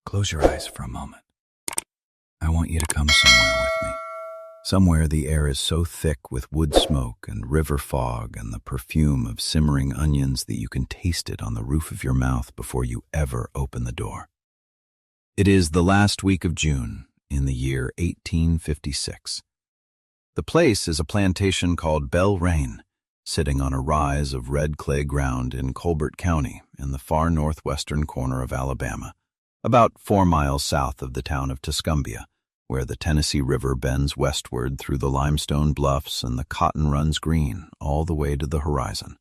Close your eyes for a moment. I want you to come somewhere with me. Somewhere the air is so thick with wood smoke and river fog and the perfume of simmering onions that you can taste it on the roof of your mouth before you ever open the door. It is the last week of June in the year 1856. The place is a plantation called Belrain, sitting on a rise of red clay ground in Colbert County in the far northwestern corner of Alabama, about 4 miles south of the town of Tuscumbia, where the Tennessee River bends westward through the limestone bluffs and the cotton runs green all the way to the horizon.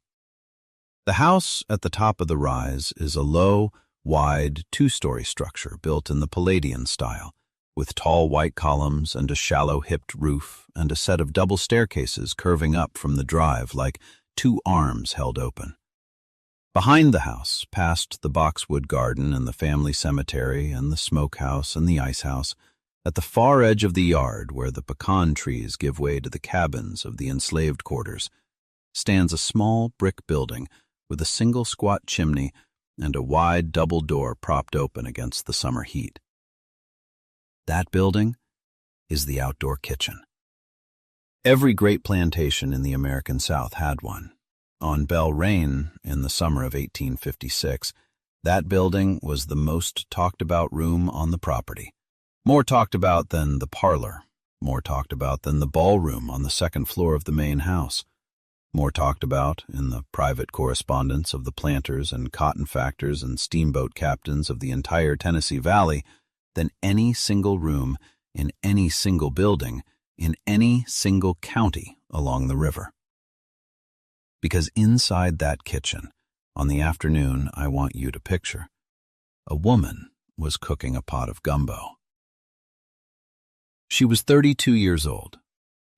The house at the top of the rise is a low, wide, 2-story structure built in the Palladian style, with tall white columns and a shallow hipped roof and a set of double staircases curving up from the drive like 2 arms held open. Behind the house, past the boxwood garden and the family cemetery and the smokehouse and the ice house, at the far edge of the yard where the pecan trees give way to the cabins of the enslaved quarters, stands a small brick building with a single squat chimney and a wide double door propped open against the summer heat. That building is the outdoor kitchen. Every great plantation in the American South had one. On Belrain, in the summer of 1856, that building was the most talked about room on the property. More talked about than the parlor, more talked about than the ballroom on the second floor of the main house, more talked about in the private correspondence of the planters and cotton factors and steamboat captains of the entire Tennessee Valley than any single room in any single building in any single county along the river. Because inside that kitchen, on the afternoon I want you to picture, a woman was cooking a pot of gumbo. She was 32 years old.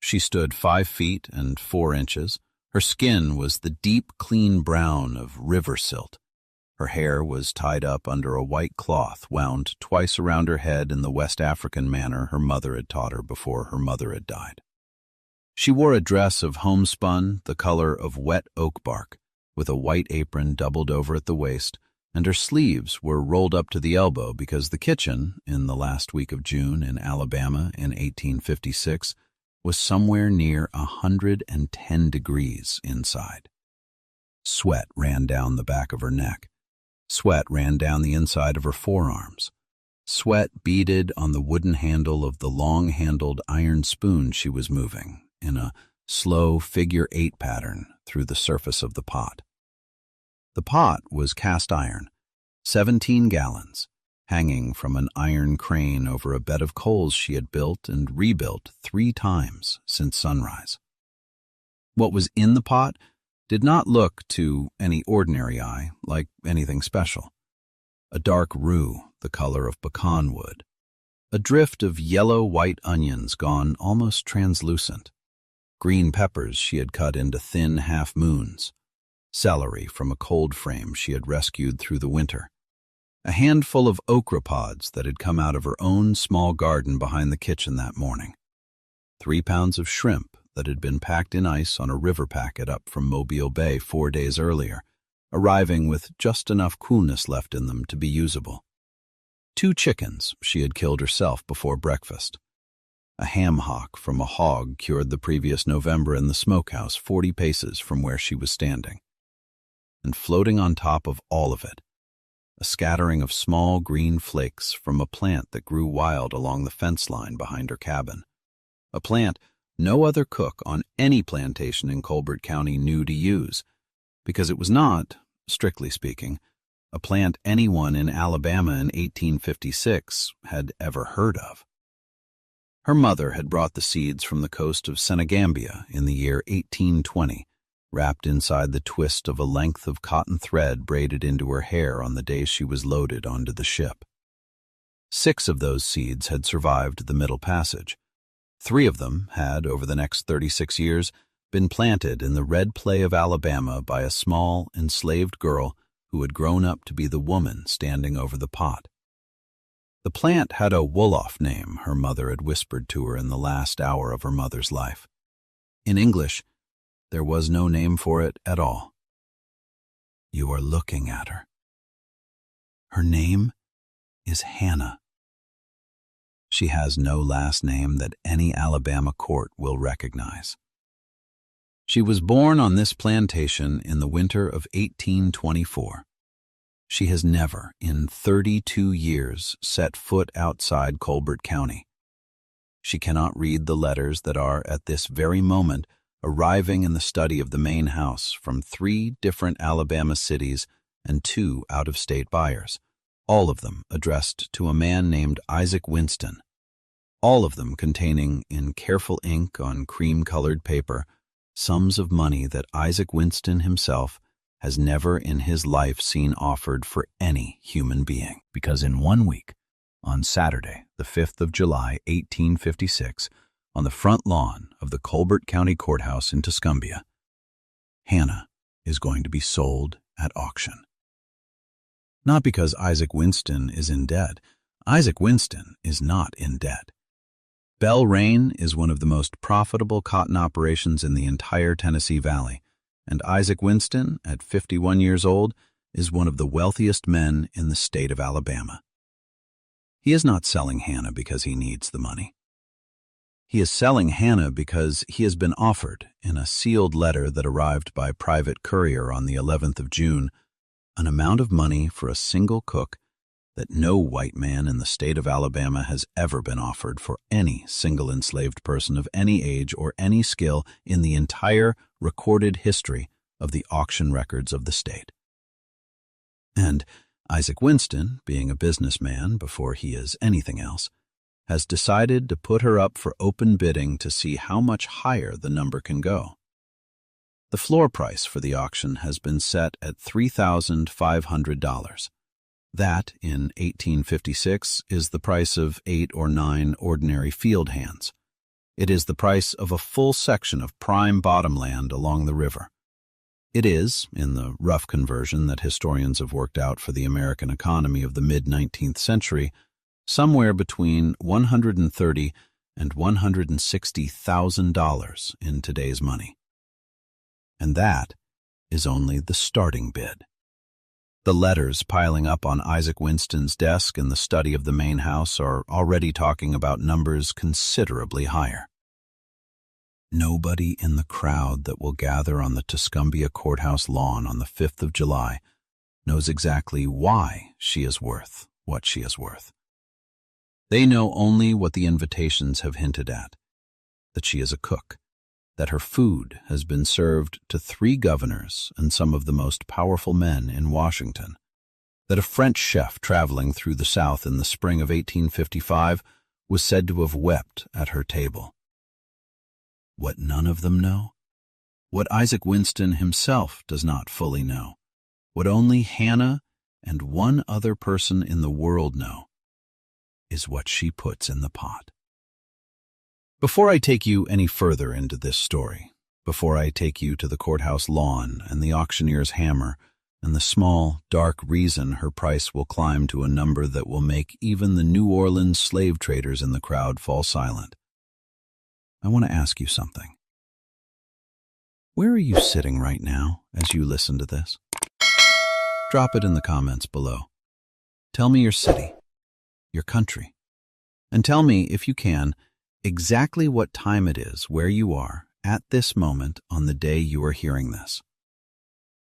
She stood 5 feet and 4 inches. Her skin was the deep, clean brown of river silt. Her hair was tied up under a white cloth wound twice around her head in the West African manner her mother had taught her before her mother had died. She wore a dress of homespun, the color of wet oak bark, with a white apron doubled over at the waist, and her sleeves were rolled up to the elbow because the kitchen, in the last week of June in Alabama in 1856, was somewhere near 110 degrees inside. Sweat ran down the back of her neck. Sweat ran down the inside of her forearms. Sweat beaded on the wooden handle of the long-handled iron spoon she was moving in a slow figure-8 pattern through the surface of the pot. The pot was cast iron, 17 gallons, hanging from an iron crane over a bed of coals she had built and rebuilt 3 times since sunrise. What was in the pot did not look to any ordinary eye like anything special. A dark roux, the color of pecan wood. A drift of yellow-white onions gone almost translucent. Green peppers she had cut into thin half-moons. Celery from a cold frame she had rescued through the winter. A handful of okra pods that had come out of her own small garden behind the kitchen that morning. 3 pounds of shrimp that had been packed in ice on a river packet up from Mobile Bay 4 days earlier, arriving with just enough coolness left in them to be usable. 2 chickens she had killed herself before breakfast. A ham hock from a hog cured the previous November in the smokehouse 40 paces from where she was standing. And floating on top of all of it, a scattering of small green flakes from a plant that grew wild along the fence line behind her cabin. A plant no other cook on any plantation in Colbert County knew to use, because it was not, strictly speaking, a plant anyone in Alabama in 1856 had ever heard of. Her mother had brought the seeds from the coast of Senegambia in the year 1820, wrapped inside the twist of a length of cotton thread braided into her hair on the day she was loaded onto the ship. 6 of those seeds had survived the Middle Passage. 3 of them had, over the next 36 years, been planted in the red clay of Alabama by a small, enslaved girl who had grown up to be the woman standing over the pot. The plant had a Wolof name her mother had whispered to her in the last hour of her mother's life. In English, there was no name for it at all. You are looking at her. Her name is Hannah. She has no last name that any Alabama court will recognize. She was born on this plantation in the winter of 1824. She has never, in 32 years, set foot outside Colbert County. She cannot read the letters that are, at this very moment, arriving in the study of the main house from 3 different Alabama cities and 2 out-of-state buyers, all of them addressed to a man named Isaac Winston, all of them containing, in careful ink on cream-colored paper, sums of money that Isaac Winston himself has never in his life seen offered for any human being. Because in 1 week, on Saturday, the 5th of July, 1856, on the front lawn of the Colbert County Courthouse in Tuscumbia, Hannah is going to be sold at auction. Not because Isaac Winston is in debt. Isaac Winston is not in debt. Bell Rain is one of the most profitable cotton operations in the entire Tennessee Valley, and Isaac Winston, at 51 years old, is one of the wealthiest men in the state of Alabama. He is not selling Hannah because he needs the money. He is selling Hannah because he has been offered, in a sealed letter that arrived by private courier on the 11th of June, an amount of money for a single cook that no white man in the state of Alabama has ever been offered for any single enslaved person of any age or any skill in the entire recorded history of the auction records of the state. And Isaac Winston, being a businessman before he is anything else, has decided to put her up for open bidding to see how much higher the number can go. The floor price for the auction has been set at $3,500. That, in 1856, is the price of 8 or 9 ordinary field hands. It is the price of a full section of prime bottomland along the river. It is, in the rough conversion that historians have worked out for the American economy of the mid-19th century, somewhere between $130,000 and $160,000 in today's money. And that is only the starting bid. The letters piling up on Isaac Winston's desk in the study of the main house are already talking about numbers considerably higher. Nobody in the crowd that will gather on the Tuscumbia Courthouse lawn on the 5th of July knows exactly why she is worth what she is worth. They know only what the invitations have hinted at, that she is a cook, that her food has been served to 3 governors and some of the most powerful men in Washington, that a French chef traveling through the South in the spring of 1855 was said to have wept at her table. What none of them know, what Isaac Winston himself does not fully know, what only Hannah and one other person in the world know, is what she puts in the pot. Before I take you any further into this story, before I take you to the courthouse lawn and the auctioneer's hammer and the small, dark reason her price will climb to a number that will make even the New Orleans slave traders in the crowd fall silent, I want to ask you something. Where are you sitting right now as you listen to this? Drop it in the comments below. Tell me your city, your country, and tell me, if you can, exactly what time it is where you are at this moment on the day you are hearing this.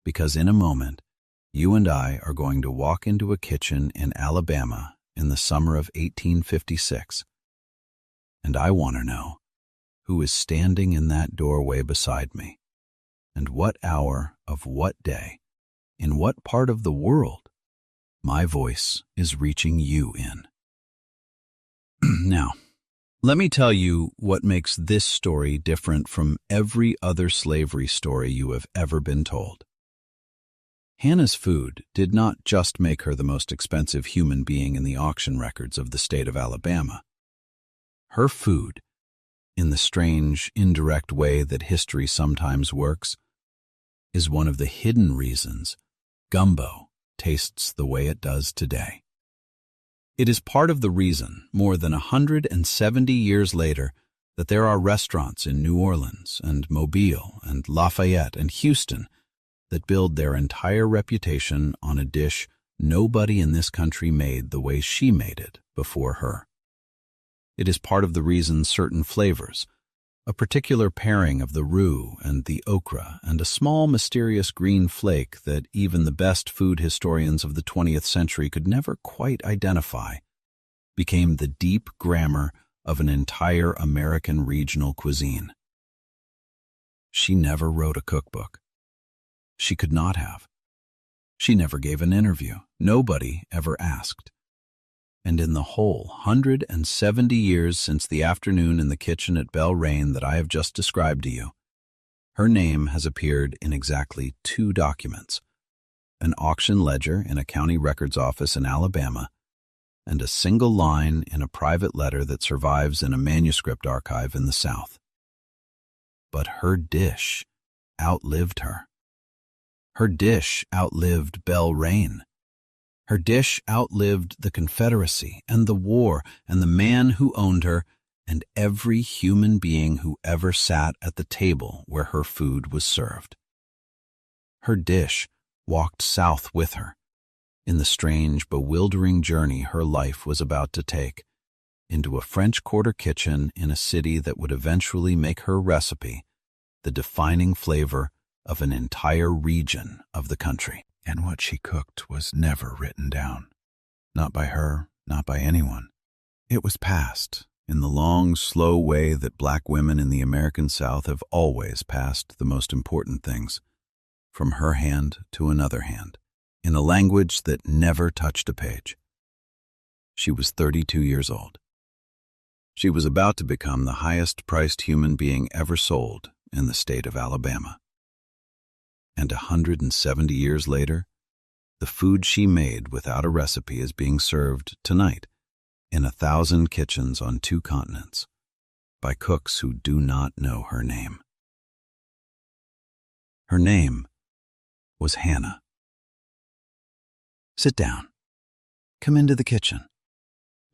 Because in a moment, you and I are going to walk into a kitchen in Alabama in the summer of 1856, and I want to know who is standing in that doorway beside me, and what hour of what day, in what part of the world, my voice is reaching you in. Now, let me tell you what makes this story different from every other slavery story you have ever been told. Hannah's food did not just make her the most expensive human being in the auction records of the state of Alabama. Her food, in the strange, indirect way that history sometimes works, is one of the hidden reasons gumbo tastes the way it does today. It is part of the reason, more than 170 years later, that there are restaurants in New Orleans and Mobile and Lafayette and Houston that build their entire reputation on a dish Nobody in this country made the way she made it before her. It is part of the reason certain flavors, a particular pairing of the roux and the okra, and a small mysterious green flake that even the best food historians of the 20th century could never quite identify, became the deep grammar of an entire American regional cuisine. She never wrote a cookbook. She could not have. She never gave an interview. Nobody ever asked. And in the whole 170 years since the afternoon in the kitchen at Belle Raine that I have just described to you, her name has appeared in exactly 2 documents, an auction ledger in a county records office in Alabama, and a single line in a private letter that survives in a manuscript archive in the South. But her dish outlived her. Her dish outlived Belle Raine. Her dish outlived the Confederacy and the war and the man who owned her and every human being who ever sat at the table where her food was served. Her dish walked south with her, in the strange, bewildering journey her life was about to take, into a French Quarter kitchen in a city that would eventually make her recipe the defining flavor of an entire region of the country. And what she cooked was never written down. Not by her, not by anyone. It was passed in the long, slow way that black women in the American South have always passed the most important things, from her hand to another hand, in a language that never touched a page. She was 32 years old. She was about to become the highest-priced human being ever sold in the state of Alabama. And 170 years later, the food she made without a recipe is being served tonight in 1,000 kitchens on 2 continents by cooks who do not know her name. Her name was Hannah. Sit down. Come into the kitchen,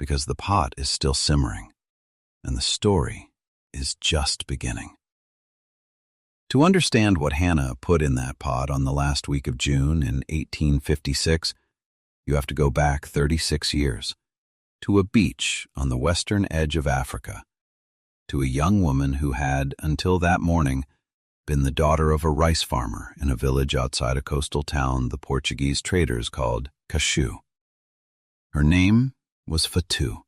because the pot is still simmering, and the story is just beginning. To understand what Hannah put in that pot on the last week of June in 1856, you have to go back 36 years, to a beach on the western edge of Africa, to a young woman who had, until that morning, been the daughter of a rice farmer in a village outside a coastal town the Portuguese traders called Cashew. Her name was Fatou.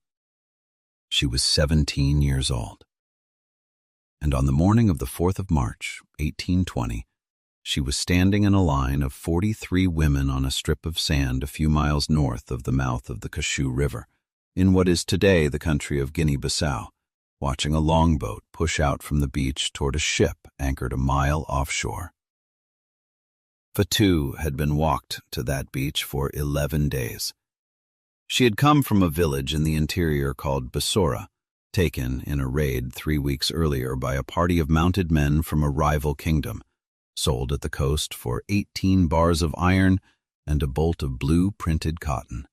She was 17 years old. And on the morning of the 4th of March, 1820, she was standing in a line of 43 women on a strip of sand a few miles north of the mouth of the Cashew River, in what is today the country of Guinea-Bissau, watching a longboat push out from the beach toward a ship anchored a mile offshore. Fatou had been walked to that beach for 11 days. She had come from a village in the interior called Bassora, taken in a raid 3 weeks earlier by a party of mounted men from a rival kingdom, sold at the coast for 18 bars of iron and a bolt of blue printed cotton.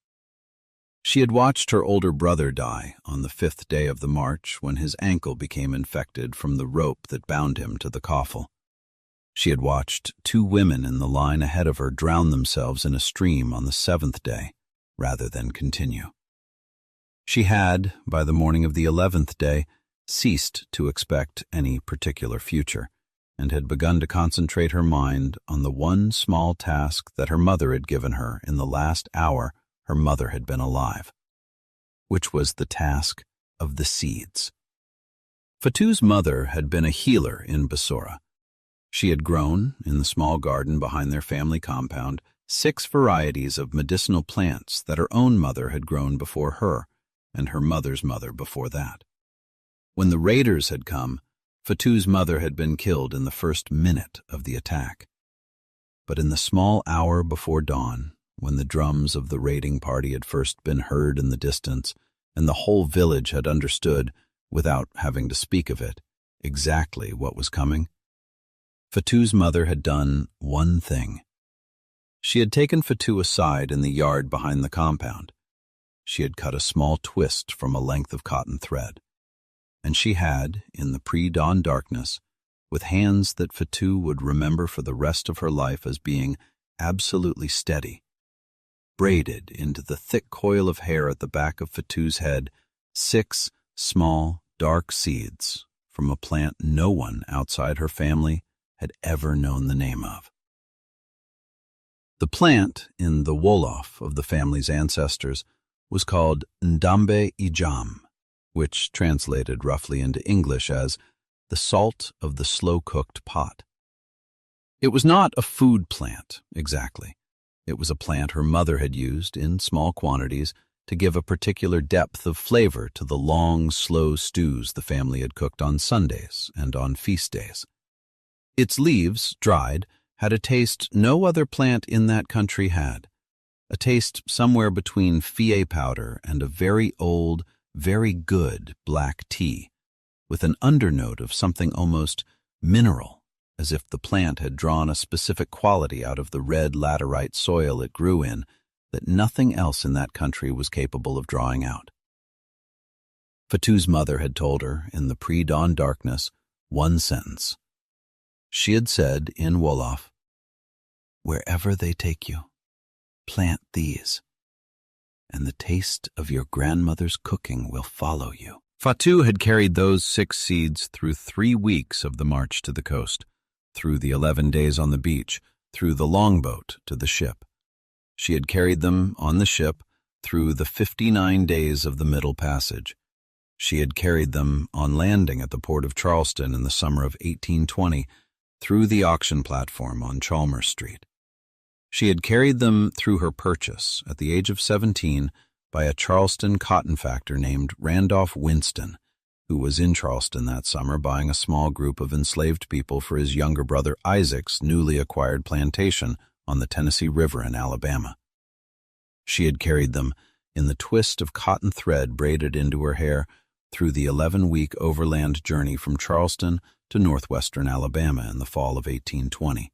She had watched her older brother die on the 5th day of the march when his ankle became infected from the rope that bound him to the coffle. She had watched 2 women in the line ahead of her drown themselves in a stream on the 7th day, rather than continue. She had, by the morning of the 11th day, ceased to expect any particular future, and had begun to concentrate her mind on the one small task that her mother had given her in the last hour her mother had been alive, which was the task of the seeds. Fatou's mother had been a healer in Bassora. She had grown, in the small garden behind their family compound, 6 varieties of medicinal plants that her own mother had grown before her, and her mother's mother before that. When the raiders had come, Fatou's mother had been killed in the first minute of the attack. But in the small hour before dawn, when the drums of the raiding party had first been heard in the distance, and the whole village had understood, without having to speak of it, exactly what was coming, Fatou's mother had done one thing. She had taken Fatou aside in the yard behind the compound. She had cut a small twist from a length of cotton thread, and she had, in the pre-dawn darkness, with hands that Fatou would remember for the rest of her life as being absolutely steady, braided into the thick coil of hair at the back of Fatu's head 6 small, dark seeds from a plant no one outside her family had ever known the name of. The plant, in the Wolof of the family's ancestors, was called Ndambe-ijam, which translated roughly into English as the salt of the slow-cooked pot. It was not a food plant, exactly. It was a plant her mother had used, in small quantities, to give a particular depth of flavor to the long, slow stews the family had cooked on Sundays and on feast days. Its leaves, dried, had a taste no other plant in that country had, a taste somewhere between fie powder and a very old, very good black tea, with an undernote of something almost mineral, as if the plant had drawn a specific quality out of the red laterite soil it grew in that nothing else in that country was capable of drawing out. Fatu's mother had told her, in the pre-dawn darkness, one sentence. She had said, in Wolof, "Wherever they take you, plant these, and the taste of your grandmother's cooking will follow you." Fatu had carried those 6 seeds through 3 weeks of the march to the coast, through the 11 days on the beach, through the longboat to the ship. She had carried them on the ship through the 59 days of the Middle Passage. She had carried them on landing at the port of Charleston in the summer of 1820, through the auction platform on Chalmers Street. She had carried them through her purchase, at the age of 17, by a Charleston cotton factor named Randolph Winston, who was in Charleston that summer buying a small group of enslaved people for his younger brother Isaac's newly acquired plantation on the Tennessee River in Alabama. She had carried them, in the twist of cotton thread braided into her hair, through the 11-week overland journey from Charleston to northwestern Alabama in the fall of 1820.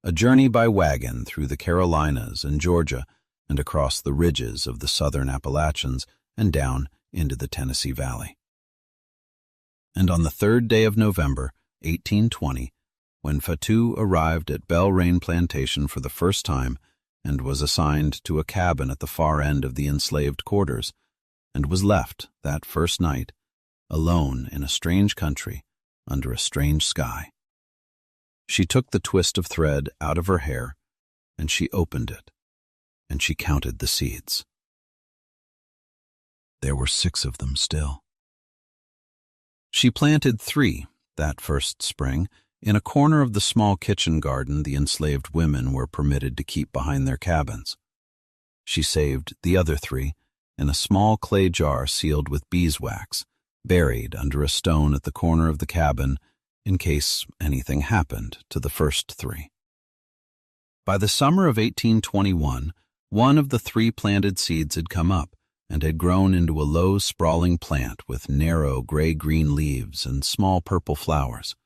A journey by wagon through the Carolinas and Georgia and across the ridges of the southern Appalachians and down into the Tennessee Valley. And on the 3rd day of November, 1820, when Fatu arrived at Belrain Plantation for the first time and was assigned to a cabin at the far end of the enslaved quarters, and was left, that first night, alone in a strange country under a strange sky, she took the twist of thread out of her hair, and she opened it, and she counted the seeds. There were 6 of them still. She planted 3 that first spring in a corner of the small kitchen garden the enslaved women were permitted to keep behind their cabins. She saved the other 3 in a small clay jar sealed with beeswax, buried under a stone at the corner of the cabin in case anything happened to the first 3. By the summer of 1821, one of the 3 planted seeds had come up and had grown into a low, sprawling plant with narrow gray-green leaves and small purple flowers,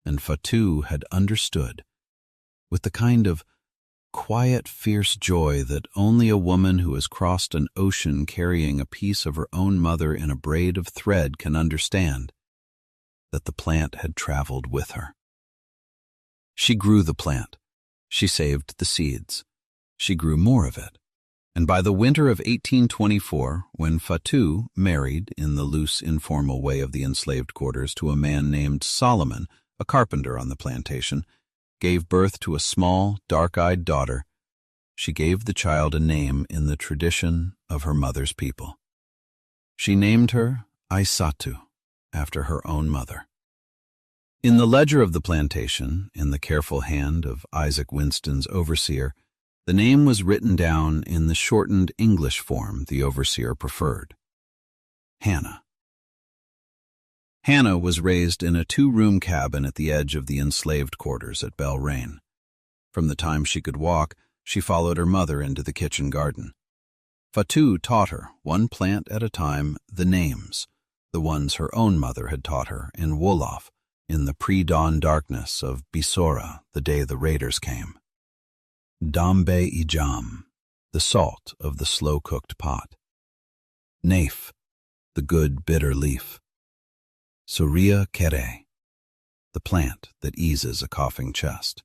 and Fatu had understood, with the kind of quiet, fierce joy that only a woman who has crossed an ocean carrying a piece of her own mother in a braid of thread can understand, that the plant had traveled with her. She grew the plant. She saved the seeds. She grew more of it. And by the winter of 1824, when Fatu married, in the loose, informal way of the enslaved quarters, to a man named Solomon, a carpenter on the plantation, gave birth to a small, dark-eyed daughter, she gave the child a name in the tradition of her mother's people. She named her Aisatu, after her own mother. In the ledger of the plantation, in the careful hand of Isaac Winston's overseer, the name was written down in the shortened English form the overseer preferred. Hannah. Hannah was raised in a 2-room cabin at the edge of the enslaved quarters at Belrain. From the time she could walk, she followed her mother into the kitchen garden. Fatu taught her, one plant at a time, the names, the ones her own mother had taught her in Wolof, in the pre-dawn darkness of Bisora, the day the raiders came. Ndambe-ijam, the salt of the slow-cooked pot. Naif, the good bitter leaf. Soria kere, the plant that eases a coughing chest.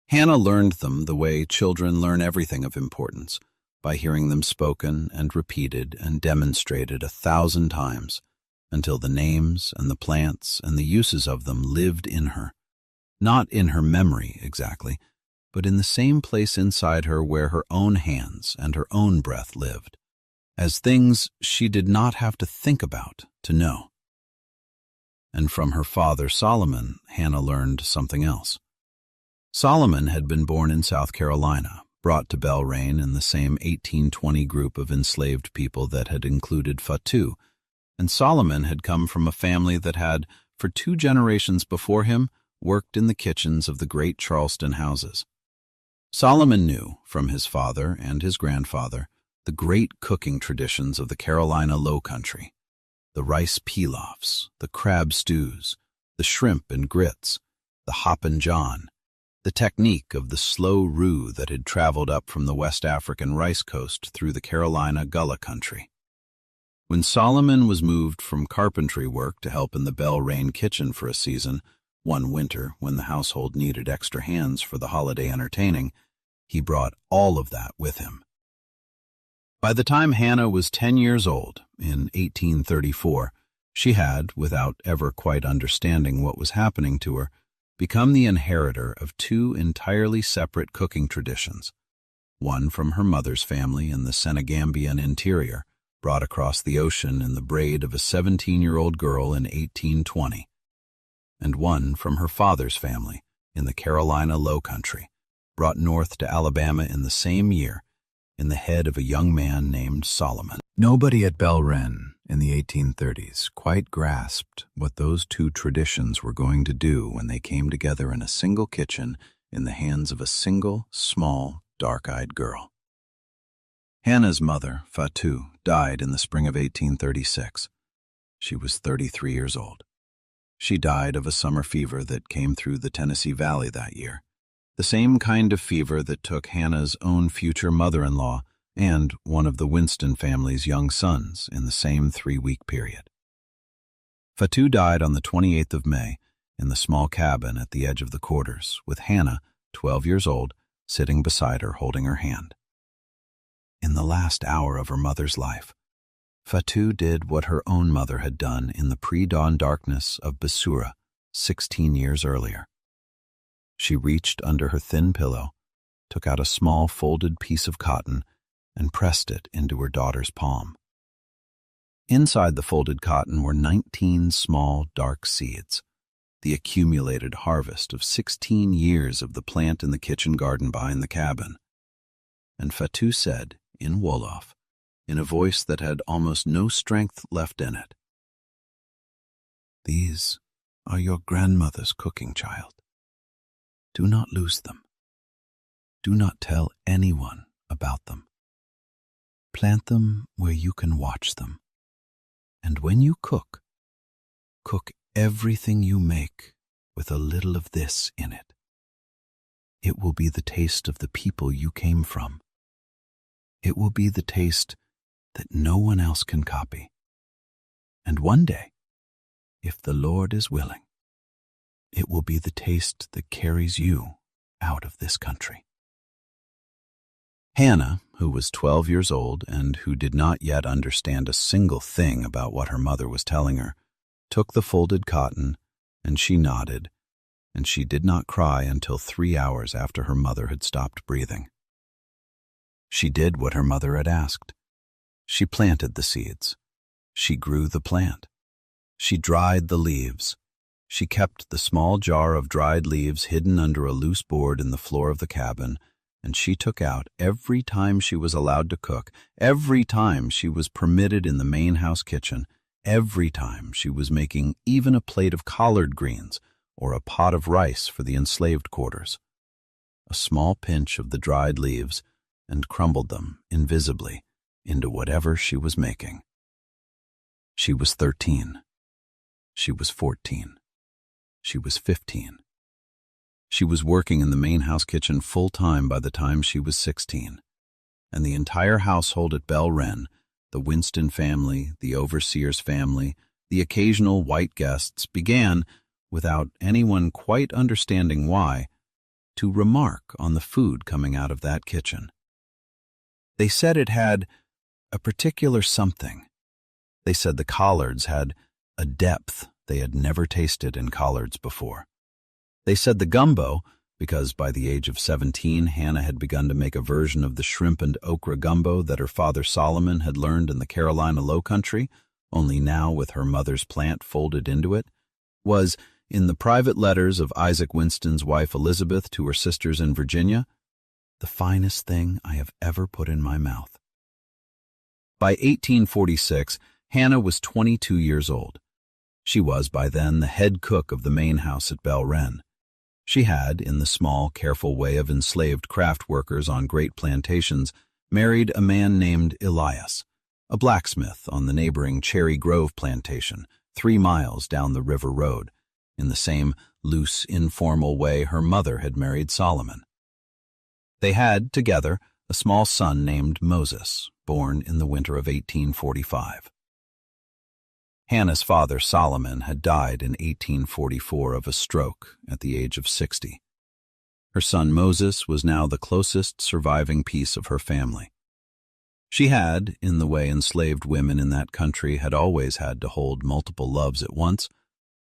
Hannah learned them the way children learn everything of importance, by hearing them spoken and repeated and demonstrated 1,000 times, until the names and the plants and the uses of them lived in her. Not in her memory, exactly, but in the same place inside her where her own hands and her own breath lived, as things she did not have to think about to know. And from her father Solomon, Hannah learned something else. Solomon had been born in South Carolina, brought to Belrain in the same 1820 group of enslaved people that had included Fatu, and Solomon had come from a family that had, for 2 generations before him, worked in the kitchens of the great Charleston houses. Solomon knew, from his father and his grandfather, the great cooking traditions of the Carolina Low Country, the rice pilafs, the crab stews, the shrimp and grits, the hop and john, the technique of the slow roux that had traveled up from the West African rice coast through the Carolina Gullah country. When Solomon was moved from carpentry work to help in the Belrain kitchen for a season, one winter when the household needed extra hands for the holiday entertaining, he brought all of that with him. By the time Hannah was 10 years old, in 1834, she had, without ever quite understanding what was happening to her, become the inheritor of 2 entirely separate cooking traditions, one from her mother's family in the Senegambian interior, brought across the ocean in the braid of a 17-year-old girl in 1820, and one from her father's family in the Carolina Low Country, brought north to Alabama in the same year in the head of a young man named Solomon. Nobody at Belrain in the 1830s quite grasped what those 2 traditions were going to do when they came together in a single kitchen in the hands of a single, small, dark-eyed girl. Hannah's mother, Fatu, died in the spring of 1836. She was 33 years old. She died of a summer fever that came through the Tennessee Valley that year, the same kind of fever that took Hannah's own future mother-in-law and one of the Winston family's young sons in the same 3-week period. Fatu died on the 28th of May in the small cabin at the edge of the quarters, with Hannah, 12 years old, sitting beside her holding her hand. In the last hour of her mother's life, Fatu did what her own mother had done in the pre-dawn darkness of Basura 16 years earlier. She reached under her thin pillow, took out a small folded piece of cotton, and pressed it into her daughter's palm. Inside the folded cotton were 19 small, dark seeds, the accumulated harvest of 16 years of the plant in the kitchen garden behind the cabin. And Fatu said, in Wolof, in a voice that had almost no strength left in it, "These are your grandmother's cooking, child. Do not lose them. Do not tell anyone about them. Plant them where you can watch them. And when you cook, cook everything you make with a little of this in it. It will be the taste of the people you came from. It will be the taste that no one else can copy. And one day, if the Lord is willing, it will be the taste that carries you out of this country." Hannah, who was 12 years old and who did not yet understand a single thing about what her mother was telling her, took the folded cotton, and she nodded, and she did not cry until 3 hours after her mother had stopped breathing. She did what her mother had asked. She planted the seeds. She grew the plant. She dried the leaves. She kept the small jar of dried leaves hidden under a loose board in the floor of the cabin, and she took out every time she was allowed to cook, every time she was permitted in the main house kitchen, every time she was making even a plate of collard greens or a pot of rice for the enslaved quarters. A small pinch of the dried leaves, and crumbled them, invisibly, into whatever she was making. She was 13. She was 14. She was 15. She was working in the main house kitchen full-time by the time she was 16, and the entire household at Belrain, the Winston family, the overseer's family, the occasional white guests, began, without anyone quite understanding why, to remark on the food coming out of that kitchen. They said it had a particular something. They said the collards had a depth they had never tasted in collards before. They said the gumbo, because by the age of 17 Hannah had begun to make a version of the shrimp and okra gumbo that her father Solomon had learned in the Carolina Low Country, only now with her mother's plant folded into it, was, in the private letters of Isaac Winston's wife Elizabeth to her sisters in Virginia, the finest thing I have ever put in my mouth. By 1846, Hannah was 22 years old. She was by then the head cook of the main house at Belle Wren. She had, in the small, careful way of enslaved craft workers on great plantations, married a man named Elias, a blacksmith on the neighboring Cherry Grove plantation, 3 miles down the river road, in the same loose, informal way her mother had married Solomon. They had, together, a small son named Moses, born in the winter of 1845. Hannah's father, Solomon, had died in 1844 of a stroke at the age of 60. Her son Moses was now the closest surviving piece of her family. She had, in the way enslaved women in that country had always had to hold multiple loves at once,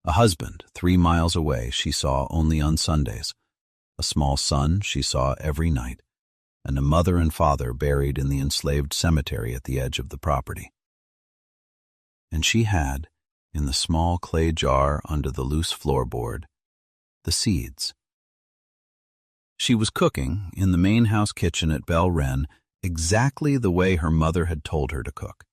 a husband 3 miles away she saw only on Sundays, a small son she saw every night, and a mother and father buried in the enslaved cemetery at the edge of the property. And she had, in the small clay jar under the loose floorboard, the seeds. She was cooking in the main house kitchen at Belle Wren exactly the way her mother had told her to cook.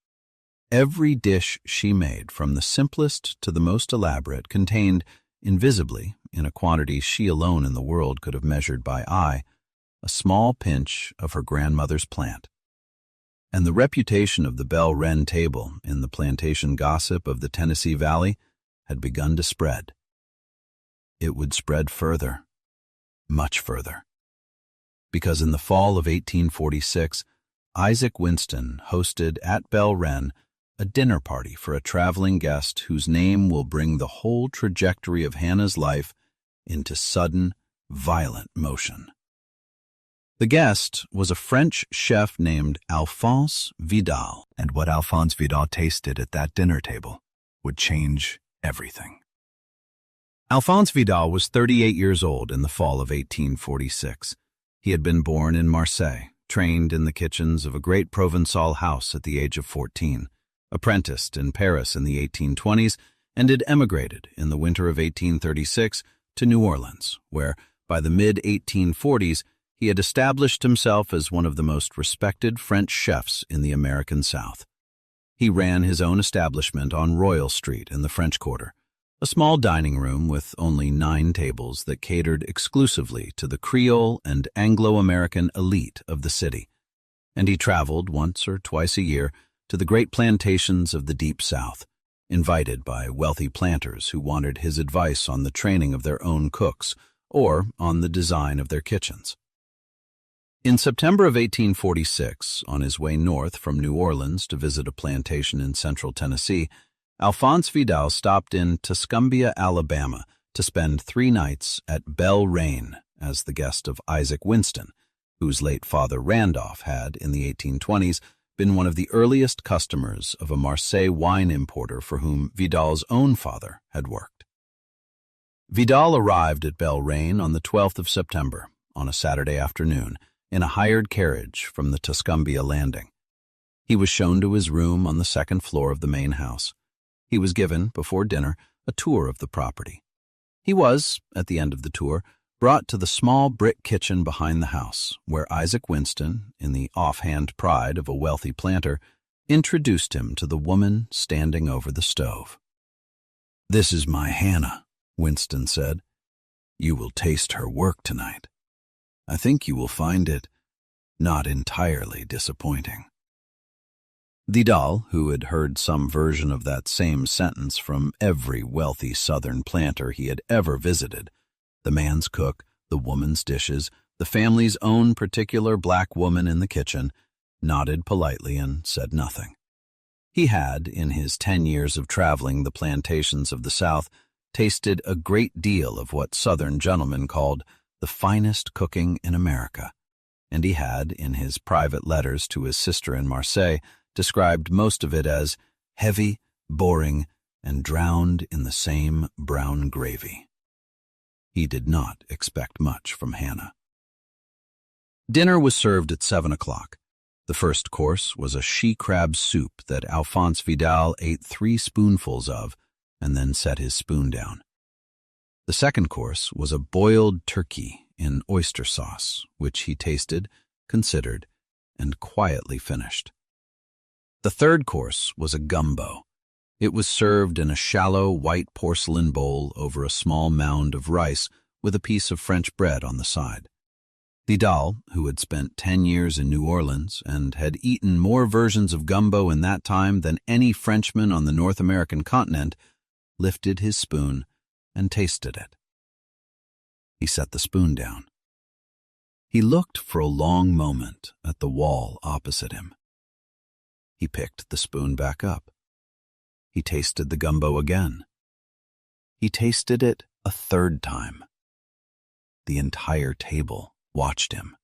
Every dish she made, from the simplest to the most elaborate, contained, invisibly, in a quantity she alone in the world could have measured by eye, a small pinch of her grandmother's plant. And the reputation of the Belle Wren table in the plantation gossip of the Tennessee Valley had begun to spread. It would spread further, much further. Because in the fall of 1846, Isaac Winston hosted at Belle Wren a dinner party for a traveling guest whose name will bring the whole trajectory of Hannah's life into sudden, violent motion. The guest was a French chef named Alphonse Vidal, and what Alphonse Vidal tasted at that dinner table would change everything. Alphonse Vidal was 38 years old in the fall of 1846. He had been born in Marseille, trained in the kitchens of a great Provençal house at the age of 14, apprenticed in Paris in the 1820s, and had emigrated in the winter of 1836 to New Orleans, where, by the mid-1840s, he had established himself as one of the most respected French chefs in the American South. He ran his own establishment on Royal Street in the French Quarter, a small dining room with only 9 tables that catered exclusively to the Creole and Anglo-American elite of the city, and he traveled once or twice a year to the great plantations of the Deep South, invited by wealthy planters who wanted his advice on the training of their own cooks or on the design of their kitchens. In September of 1846, on his way north from New Orleans to visit a plantation in central Tennessee, Alphonse Vidal stopped in Tuscumbia, Alabama, to spend 3 nights at Belle Wren as the guest of Isaac Winston, whose late father Randolph had, in the 1820s, been one of the earliest customers of a Marseille wine importer for whom Vidal's own father had worked. Vidal arrived at Belle Wren on the 12th of September, on a Saturday afternoon, in a hired carriage from the Tuscumbia landing. He was shown to his room on the 2nd floor of the main house. He was given, before dinner, a tour of the property. He was, at the end of the tour, brought to the small brick kitchen behind the house, where Isaac Winston, in the offhand pride of a wealthy planter, introduced him to the woman standing over the stove. "This is my Hannah," Winston said. "You will taste her work tonight. I think you will find it not entirely disappointing." Vidal, who had heard some version of that same sentence from every wealthy Southern planter he had ever visited, the man's cook, the woman's dishes, the family's own particular black woman in the kitchen, nodded politely and said nothing. He had, in his 10 years of traveling the plantations of the South, tasted a great deal of what Southern gentlemen called the finest cooking in America, and he had, in his private letters to his sister in Marseille, described most of it as heavy, boring, and drowned in the same brown gravy. He did not expect much from Hannah. Dinner was served at 7 o'clock. The first course was a she-crab soup that Alphonse Vidal ate 3 spoonfuls of and then set his spoon down. The second course was a boiled turkey in oyster sauce, which he tasted, considered, and quietly finished. The third course was a gumbo. It was served in a shallow white porcelain bowl over a small mound of rice with a piece of French bread on the side. Vidal, who had spent 10 years in New Orleans and had eaten more versions of gumbo in that time than any Frenchman on the North American continent, lifted his spoon and tasted it. He set the spoon down. He looked for a long moment at the wall opposite him. He picked the spoon back up. He tasted the gumbo again. He tasted it a third time. The entire table watched him.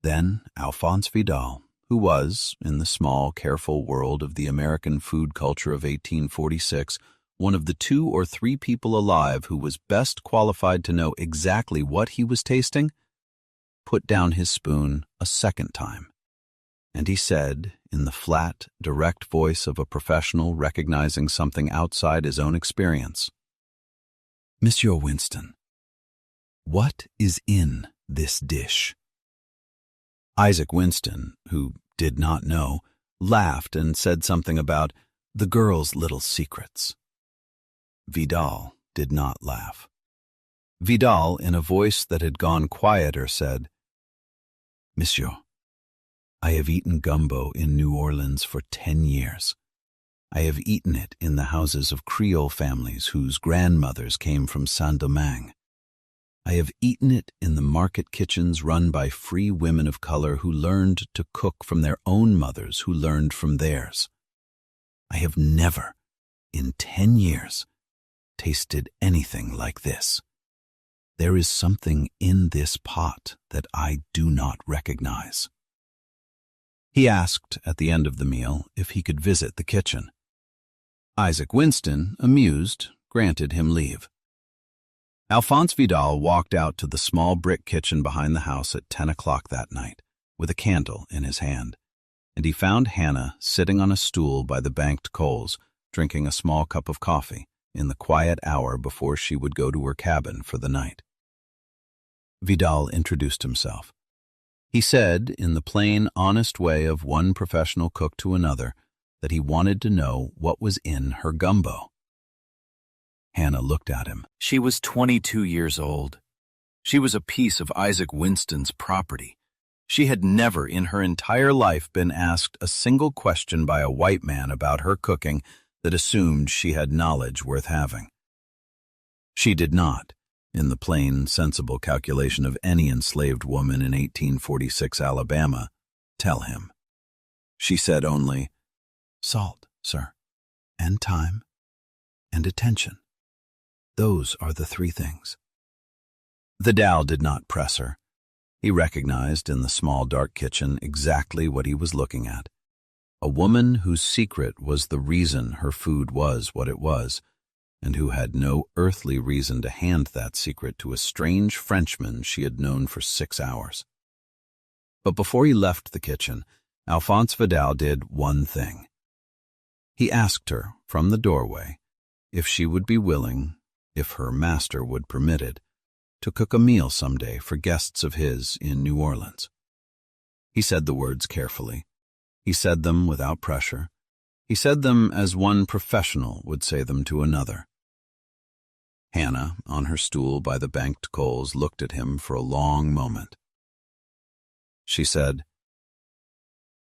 Then Alphonse Vidal, who was, in the small, careful world of the American food culture of 1846, one of the 2 or 3 people alive who was best qualified to know exactly what he was tasting, put down his spoon a second time, and he said, in the flat, direct voice of a professional recognizing something outside his own experience, "Monsieur Winston, what is in this dish?" Isaac Winston, who did not know, laughed and said something about the girl's little secrets. Vidal did not laugh. Vidal, in a voice that had gone quieter, said, "Monsieur, I have eaten gumbo in New Orleans for 10 years. I have eaten it in the houses of Creole families whose grandmothers came from Saint-Domingue. I have eaten it in the market kitchens run by free women of color who learned to cook from their own mothers who learned from theirs. I have never, in 10 years, tasted anything like this. There is something in this pot that I do not recognize." He asked at the end of the meal if he could visit the kitchen. Isaac Winston, amused, granted him leave. Alphonse Vidal walked out to the small brick kitchen behind the house at 10 o'clock that night, with a candle in his hand, and he found Hannah sitting on a stool by the banked coals, drinking a small cup of coffee in the quiet hour before she would go to her cabin for the night. Vidal introduced himself. He said, in the plain, honest way of one professional cook to another, that he wanted to know what was in her gumbo. Hannah looked at him. She was 22 years old. She was a piece of Isaac Winston's property. She had never in her entire life been asked a single question by a white man about her cooking that assumed she had knowledge worth having. She did not, in the plain, sensible calculation of any enslaved woman in 1846 Alabama, tell him. She said only, "Salt, sir, and time, and attention. Those are the 3 things." Vidal did not press her. He recognized in the small dark kitchen exactly what he was looking at. A woman whose secret was the reason her food was what it was, and who had no earthly reason to hand that secret to a strange Frenchman she had known for 6 hours. But before he left the kitchen, Alphonse Vidal did one thing. He asked her, from the doorway, if she would be willing, if her master would permit it, to cook a meal someday for guests of his in New Orleans. He said the words carefully. He said them without pressure. He said them as one professional would say them to another. Hannah, on her stool by the banked coals, looked at him for a long moment. She said,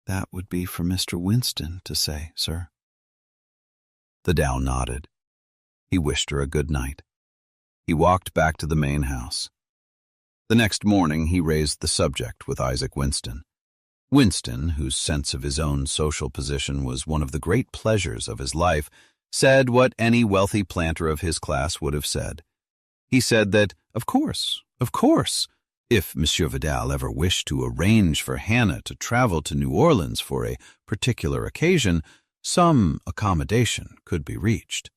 "That would be for Mr. Winston to say, sir." The Dow nodded. He wished her a good night. He walked back to the main house. The next morning he raised the subject with Isaac Winston. Winston, whose sense of his own social position was one of the great pleasures of his life, said what any wealthy planter of his class would have said. He said that, of course, Of course, if Monsieur Vidal ever wished to arrange for Hannah to travel to New Orleans for a particular occasion, some accommodation could be reached.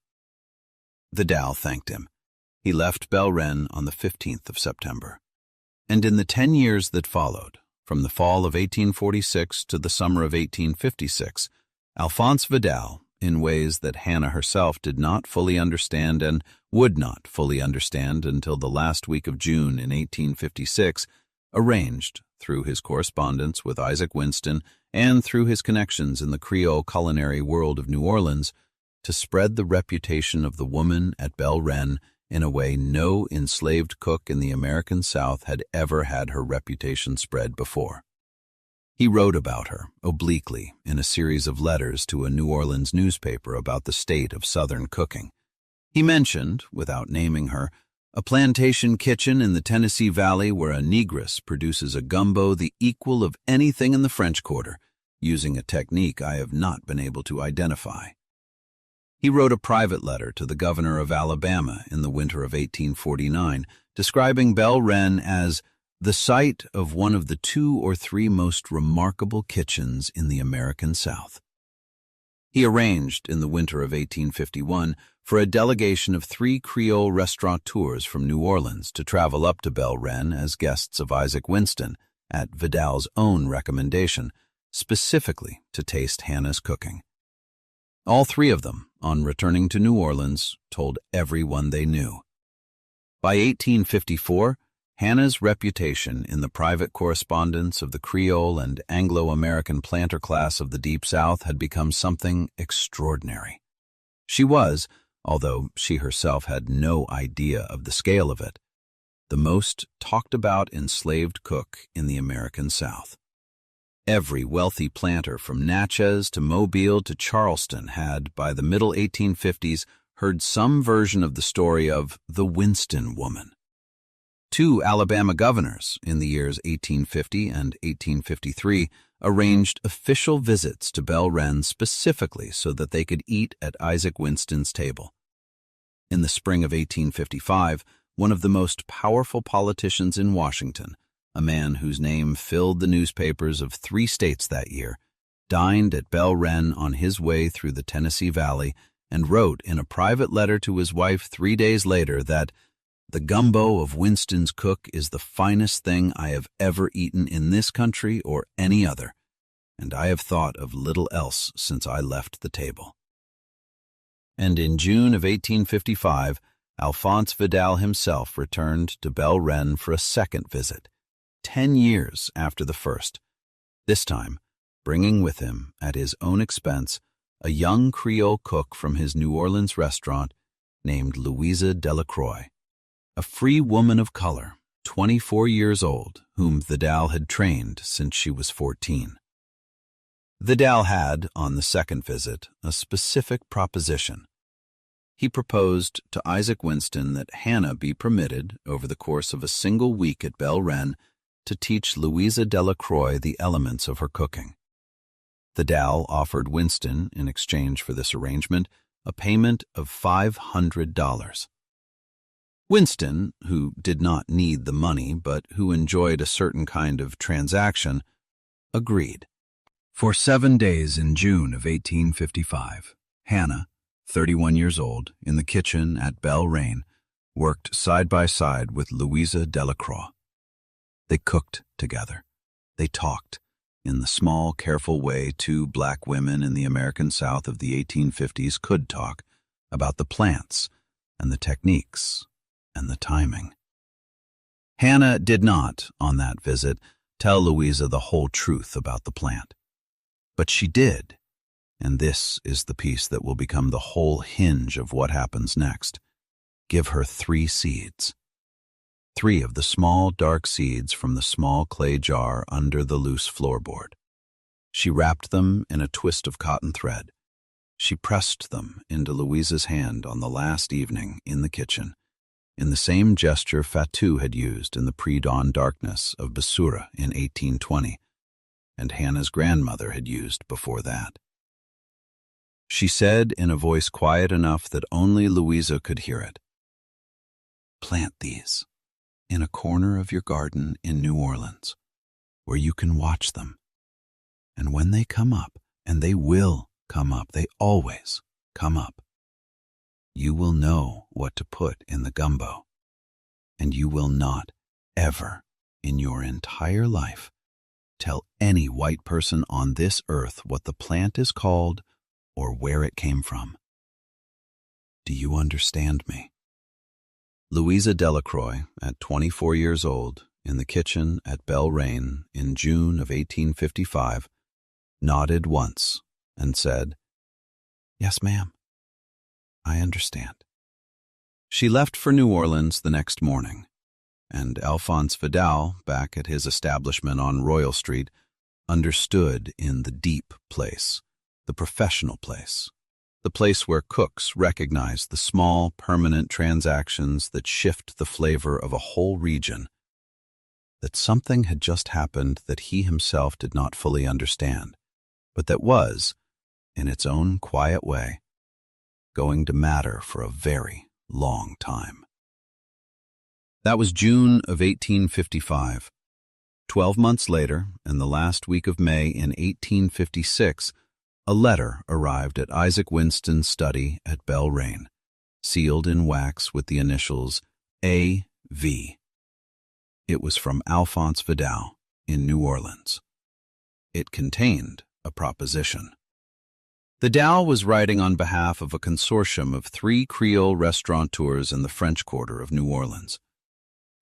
Vidal thanked him. He left Belren on the 15th of September. And in the 10 years that followed, from the fall of 1846 to the summer of 1856, Alphonse Vidal, in ways that Hannah herself did not fully understand and would not fully understand until the last week of June in 1856, arranged, through his correspondence with Isaac Winston and through his connections in the Creole culinary world of New Orleans, to spread the reputation of the woman at Belren in a way no enslaved cook in the American South had ever had her reputation spread before. He wrote about her, obliquely, in a series of letters to a New Orleans newspaper about the state of Southern cooking. He mentioned, without naming her, a plantation kitchen in the Tennessee Valley where a negress produces a gumbo the equal of anything in the French Quarter, using a technique I have not been able to identify. He wrote a private letter to the governor of Alabama in the winter of 1849, describing Belren as the site of one of the 2 or 3 most remarkable kitchens in the American South. He arranged, in the winter of 1851, for a delegation of 3 Creole restaurateurs from New Orleans to travel up to Belren as guests of Isaac Winston, at Vidal's own recommendation, specifically to taste Hannah's cooking. All 3 of them, on returning to New Orleans, told everyone they knew. By 1854, Hannah's reputation in the private correspondence of the Creole and Anglo-American planter class of the Deep South had become something extraordinary. She was, although she herself had no idea of the scale of it, the most talked-about enslaved cook in the American South. Every wealthy planter from Natchez to Mobile to Charleston had, by the middle 1850s, heard some version of the story of the Winston woman. 2 Alabama governors, in the years 1850 and 1853, arranged official visits to Belren specifically so that they could eat at Isaac Winston's table. In the spring of 1855, one of the most powerful politicians in Washington, a man whose name filled the newspapers of 3 states that year, dined at Belren on his way through the Tennessee Valley and wrote in a private letter to his wife 3 days later that the gumbo of Winston's cook is the finest thing I have ever eaten in this country or any other, and I have thought of little else since I left the table. And in June of 1855, Alphonse Vidal himself returned to Belren for a second visit, 10 years after the first, this time bringing with him, at his own expense, a young Creole cook from his New Orleans restaurant named Louisa Delacroix, a free woman of color, 24 years old, whom Vidal had trained since she was 14. Vidal had, on the second visit, a specific proposition. He proposed to Isaac Winston that Hannah be permitted, over the course of a single week at Belren, to teach Louisa Delacroix the elements of her cooking. Vidal offered Winston, in exchange for this arrangement, a payment of $500. Winston, who did not need the money but who enjoyed a certain kind of transaction, agreed. For 7 days in June of 1855, Hannah, 31 years old, in the kitchen at Belren, worked side by side with Louisa Delacroix. They cooked together. They talked, in the small, careful way 2 black women in the American South of the 1850s could talk, about the plants and the techniques and the timing. Hannah did not, on that visit, tell Louisa the whole truth about the plant. But she did, and this is the piece that will become the whole hinge of what happens next, give her 3 seeds. 3 of the small, dark seeds from the small clay jar under the loose floorboard. She wrapped them in a twist of cotton thread. She pressed them into Louisa's hand on the last evening in the kitchen, in the same gesture Fatou had used in the pre-dawn darkness of Basura in 1820, and Hannah's grandmother had used before that. She said in a voice quiet enough that only Louisa could hear it, "Plant these in a corner of your garden in New Orleans, where you can watch them. And when they come up, and they will come up, they always come up, you will know what to put in the gumbo, and you will not ever in your entire life tell any white person on this earth what the plant is called or where it came from. Do you understand me? Louisa Delacroix, at 24 years old, in the kitchen at Belrain in June of 1855, nodded once and said, "Yes, ma'am, I understand." She left for New Orleans the next morning, and Alphonse Vidal, back at his establishment on Royal Street, understood in the deep place, the professional place, the place where cooks recognize the small, permanent transactions that shift the flavor of a whole region, that something had just happened that he himself did not fully understand, but that was, in its own quiet way, going to matter for a very long time. That was June of 1855. 12 months later, in the last week of May in 1856, a letter arrived at Isaac Winston's study at Belrain, sealed in wax with the initials A.V. It was from Alphonse Vidal in New Orleans. It contained a proposition. Vidal was writing on behalf of a consortium of 3 Creole restaurateurs in the French Quarter of New Orleans.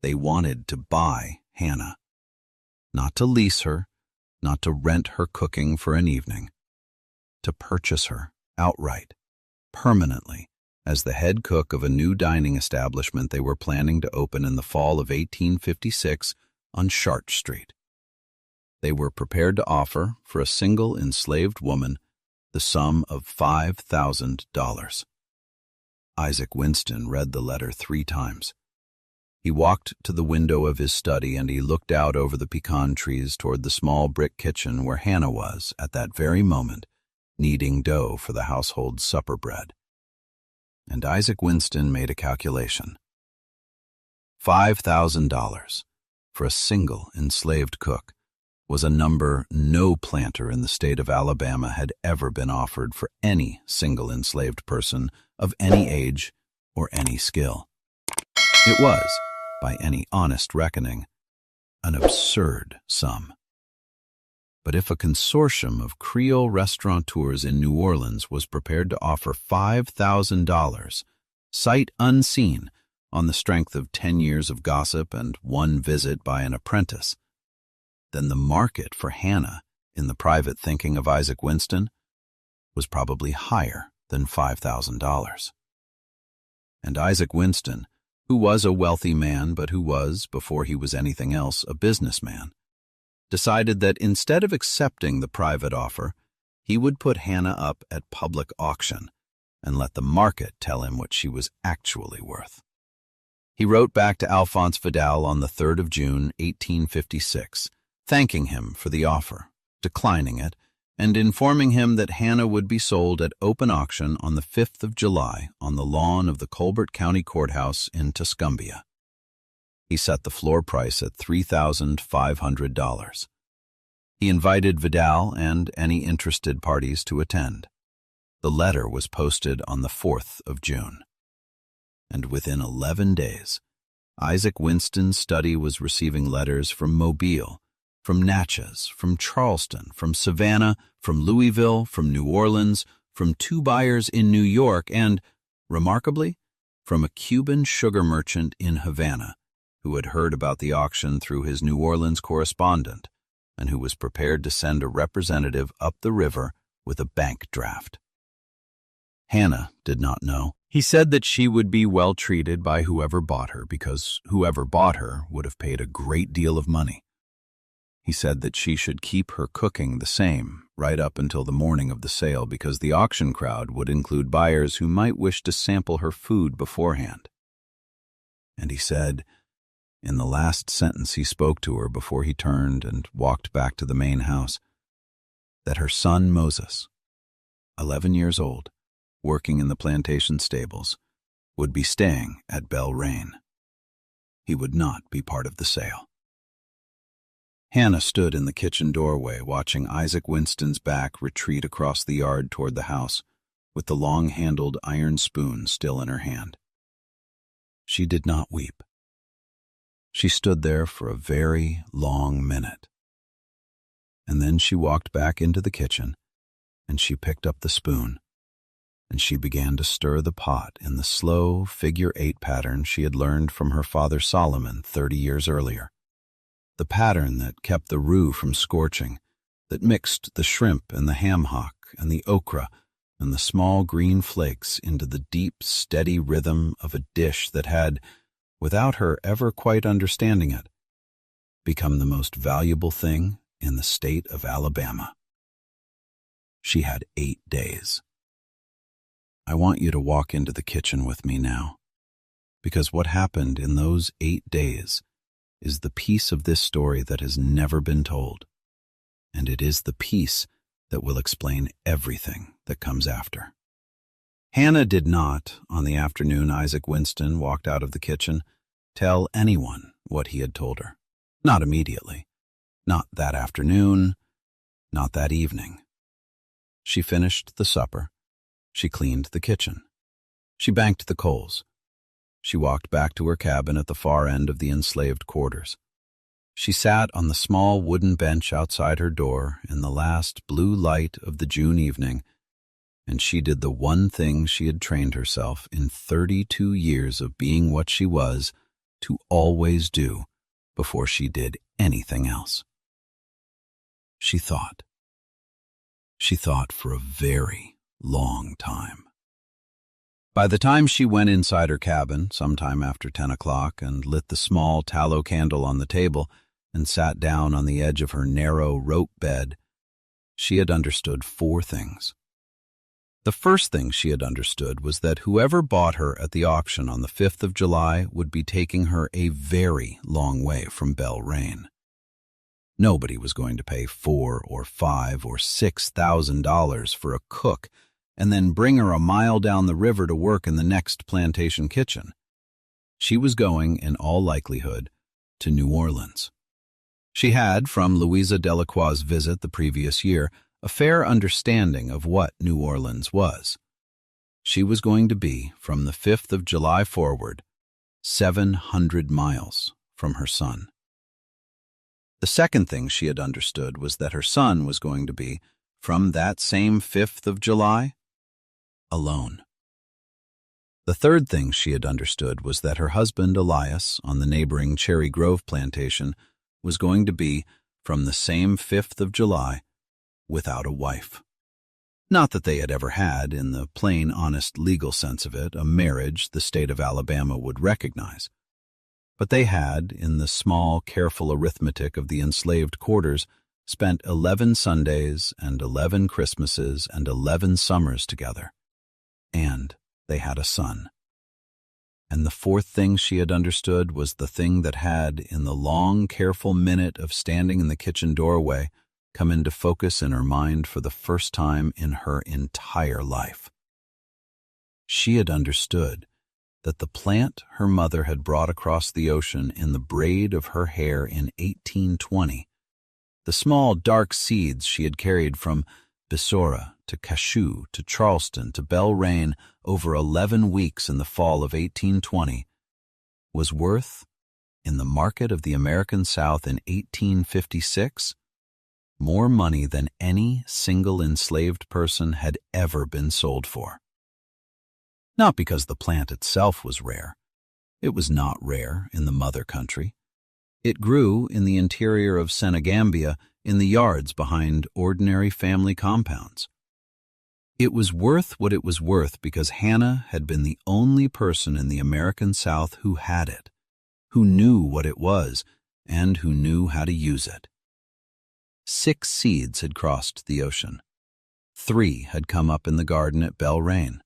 They wanted to buy Hannah, not to lease her, not to rent her cooking for an evening, to purchase her outright, permanently, as the head cook of a new dining establishment they were planning to open in the fall of 1856 on Chartres Street. They were prepared to offer, for a single enslaved woman, the sum of $5,000. Isaac Winston read the letter 3 times. He walked to the window of his study and he looked out over the pecan trees toward the small brick kitchen where Hannah was, at that very moment, kneading dough for the household's supper bread. And Isaac Winston made a calculation. $5,000 for a single enslaved cook was a number no planter in the state of Alabama had ever been offered for any single enslaved person of any age or any skill. It was, by any honest reckoning, an absurd sum. But if a consortium of Creole restaurateurs in New Orleans was prepared to offer $5,000, sight unseen, on the strength of 10 years of gossip and 1 visit by an apprentice, then the market for Hannah, in the private thinking of Isaac Winston, was probably higher than $5,000. And Isaac Winston, who was a wealthy man but who was, before he was anything else, a businessman, decided that instead of accepting the private offer, he would put Hannah up at public auction and let the market tell him what she was actually worth. He wrote back to Alphonse Vidal on the 3rd of June, 1856, thanking him for the offer, declining it, and informing him that Hannah would be sold at open auction on the 5th of July on the lawn of the Colbert County Courthouse in Tuscumbia. He set the floor price at $3,500. He invited Vidal and any interested parties to attend. The letter was posted on the 4th of June. And within 11 days, Isaac Winston's study was receiving letters from Mobile, from Natchez, from Charleston, from Savannah, from Louisville, from New Orleans, from 2 buyers in New York, and, remarkably, from a Cuban sugar merchant in Havana, who had heard about the auction through his New Orleans correspondent, and who was prepared to send a representative up the river with a bank draft. Hannah did not know. He said that she would be well treated by whoever bought her, because whoever bought her would have paid a great deal of money. He said that she should keep her cooking the same right up until the morning of the sale, because the auction crowd would include buyers who might wish to sample her food beforehand. And he said, in the last sentence he spoke to her before he turned and walked back to the main house, that her son Moses, 11 years old, working in the plantation stables, would be staying at Belrain. he would not be part of the sale. Hannah stood in the kitchen doorway watching Isaac Winston's back retreat across the yard toward the house, with the long-handled iron spoon still in her hand. She did not weep. She stood there for a very long minute. And then she walked back into the kitchen, and she picked up the spoon, and she began to stir the pot in the slow figure-8 pattern she had learned from her father Solomon 30 years earlier. The pattern that kept the roux from scorching, that mixed the shrimp and the ham hock and the okra and the small green flakes into the deep, steady rhythm of a dish that had, without her ever quite understanding it, become the most valuable thing in the state of Alabama. She had 8 days. I want you to walk into the kitchen with me now, because what happened in those 8 days is the piece of this story that has never been told, and it is the piece that will explain everything that comes after. Hannah did not, on the afternoon Isaac Winston walked out of the kitchen, tell anyone what he had told her. Not immediately. Not that afternoon. Not that evening. She finished the supper. She cleaned the kitchen. She banked the coals. She walked back to her cabin at the far end of the enslaved quarters. She sat on the small wooden bench outside her door in the last blue light of the June evening, and she did the one thing she had trained herself in 32 years of being what she was to always do before she did anything else. She thought. She thought for a very long time. By the time she went inside her cabin, sometime after 10 o'clock, and lit the small tallow candle on the table and sat down on the edge of her narrow rope bed, she had understood 4 things. The first thing she had understood was that whoever bought her at the auction on the 5th of July would be taking her a very long way from Belrain. Nobody was going to pay $4,000 or $5,000 or $6,000 for a cook and then bring her a mile down the river to work in the next plantation kitchen. She was going, in all likelihood, to New Orleans. She had, from Louisa Delacroix's visit the previous year, a fair understanding of what New Orleans was. She was going to be, from the 5th of July forward, 700 miles from her son. The second thing she had understood was that her son was going to be, from that same 5th of July, alone. The third thing she had understood was that her husband Elias, on the neighboring Cherry Grove plantation, was going to be, from the same 5th of July, without a wife. Not that they had ever had, in the plain, honest, legal sense of it, a marriage the state of Alabama would recognize. But they had, in the small, careful arithmetic of the enslaved quarters, spent 11 Sundays and 11 Christmases and 11 summers together. And they had a son. And the fourth thing she had understood was the thing that had, in the long, careful minute of standing in the kitchen doorway, come into focus in her mind for the first time in her entire life. She had understood that the plant her mother had brought across the ocean in the braid of her hair in 1820, the small dark seeds she had carried from Bissora to Cashew to Charleston to Belrain over 11 weeks in the fall of 1820, was worth, in the market of the American South in 1856, more money than any single enslaved person had ever been sold for. Not because the plant itself was rare. It was not rare in the mother country. It grew in the interior of Senegambia in the yards behind ordinary family compounds. It was worth what it was worth because Hannah had been the only person in the American South who had it, who knew what it was, and who knew how to use it. 6 seeds had crossed the ocean. 3 had come up in the garden at Belrain.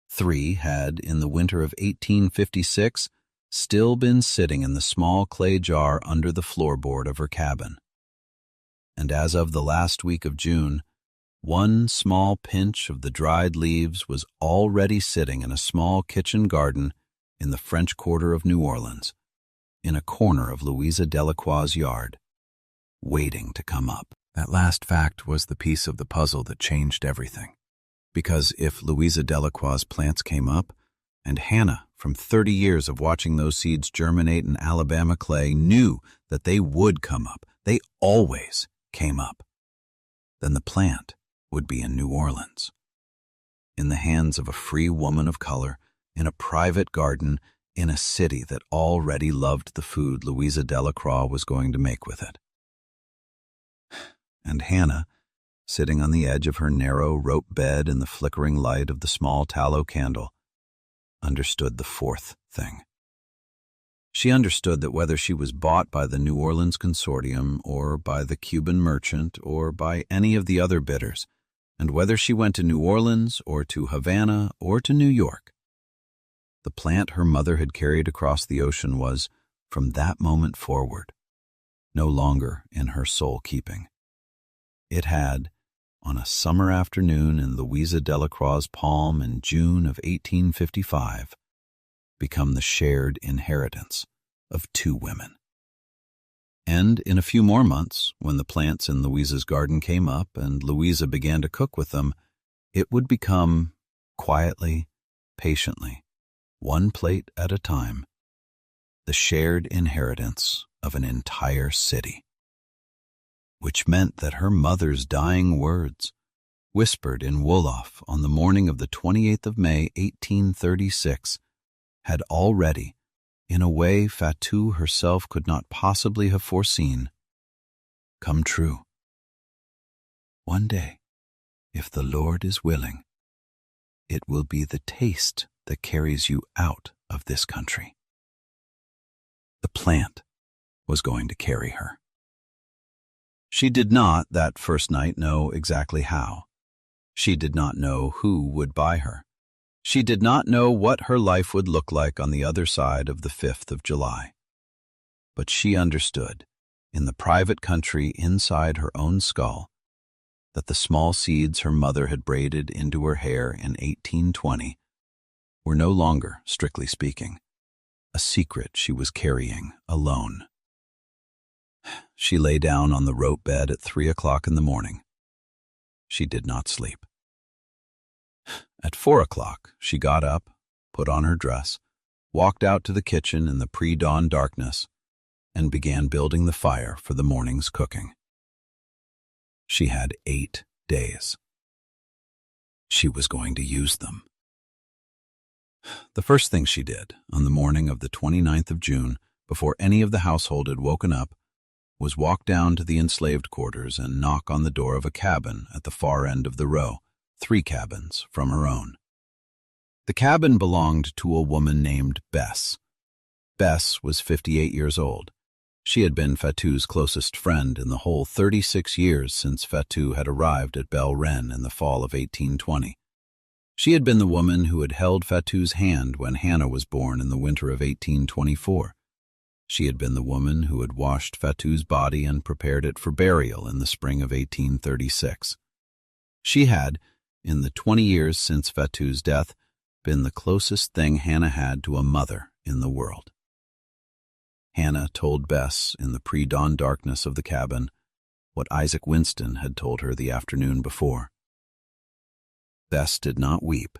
3 had, in the winter of 1856, still been sitting in the small clay jar under the floorboard of her cabin. And as of the last week of June, 1 small pinch of the dried leaves was already sitting in a small kitchen garden in the French Quarter of New Orleans, in a corner of Louisa Delacroix's yard, waiting to come up. That last fact was the piece of the puzzle that changed everything. Because if Louisa Delacroix's plants came up, and Hannah, from 30 years of watching those seeds germinate in Alabama clay, knew that they would come up, they always came up, then the plant would be in New Orleans, in the hands of a free woman of color, in a private garden, in a city that already loved the food Louisa Delacroix was going to make with it. And Hannah, sitting on the edge of her narrow rope bed in the flickering light of the small tallow candle, understood the fourth thing. She understood that whether she was bought by the New Orleans Consortium or by the Cuban merchant or by any of the other bidders, and whether she went to New Orleans or to Havana or to New York, the plant her mother had carried across the ocean was, from that moment forward, no longer in her sole keeping. It had, on a summer afternoon in Louisa Delacroix's palm in June of 1855, become the shared inheritance of two women. And in a few more months, when the plants in Louisa's garden came up and Louisa began to cook with them, it would become, quietly, patiently, one plate at a time, the shared inheritance of an entire city. Which meant that her mother's dying words, whispered in Wolof on the morning of the 28th of May, 1836, had already, in a way Fatou herself could not possibly have foreseen, come true. One day, if the Lord is willing, it will be the taste that carries you out of this country. The plant was going to carry her. She did not, that first night, know exactly how. She did not know who would buy her. She did not know what her life would look like on the other side of the 5th of July. But she understood, in the private country inside her own skull, that the small seeds her mother had braided into her hair in 1820 were no longer, strictly speaking, a secret she was carrying alone. She lay down on the rope bed at 3 o'clock in the morning. She did not sleep. At 4 o'clock, she got up, put on her dress, walked out to the kitchen in the pre-dawn darkness, and began building the fire for the morning's cooking. She had 8 days. She was going to use them. The first thing she did on the morning of the 29th of June, before any of the household had woken up, was walk down to the enslaved quarters and knock on the door of a cabin at the far end of the row, 3 cabins from her own. The cabin belonged to a woman named Bess. Bess was 58 years old. She had been Fatou's closest friend in the whole 36 years since Fatou had arrived at Belle Reine in the fall of 1820. She had been the woman who had held Fatou's hand when Hannah was born in the winter of 1824. She had been the woman who had washed Fatou's body and prepared it for burial in the spring of 1836. She had, in the 20 years since Fatou's death, been the closest thing Hannah had to a mother in the world. Hannah told Bess in the pre-dawn darkness of the cabin what Isaac Winston had told her the afternoon before. Bess did not weep.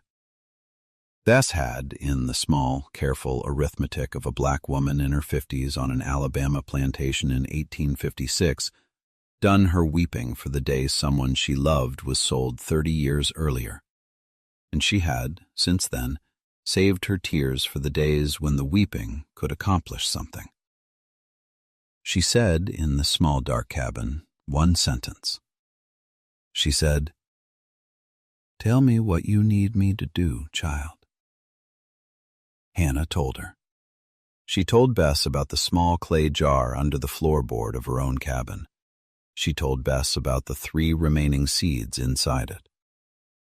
Bess had, in the small, careful arithmetic of a black woman in her 50s on an Alabama plantation in 1856, done her weeping for the day someone she loved was sold 30 years earlier. And she had, since then, saved her tears for the days when the weeping could accomplish something. She said, in the small dark cabin, one sentence. She said, "Tell me what you need me to do, child." Hannah told her. She told Bess about the small clay jar under the floorboard of her own cabin. She told Bess about the 3 remaining seeds inside it.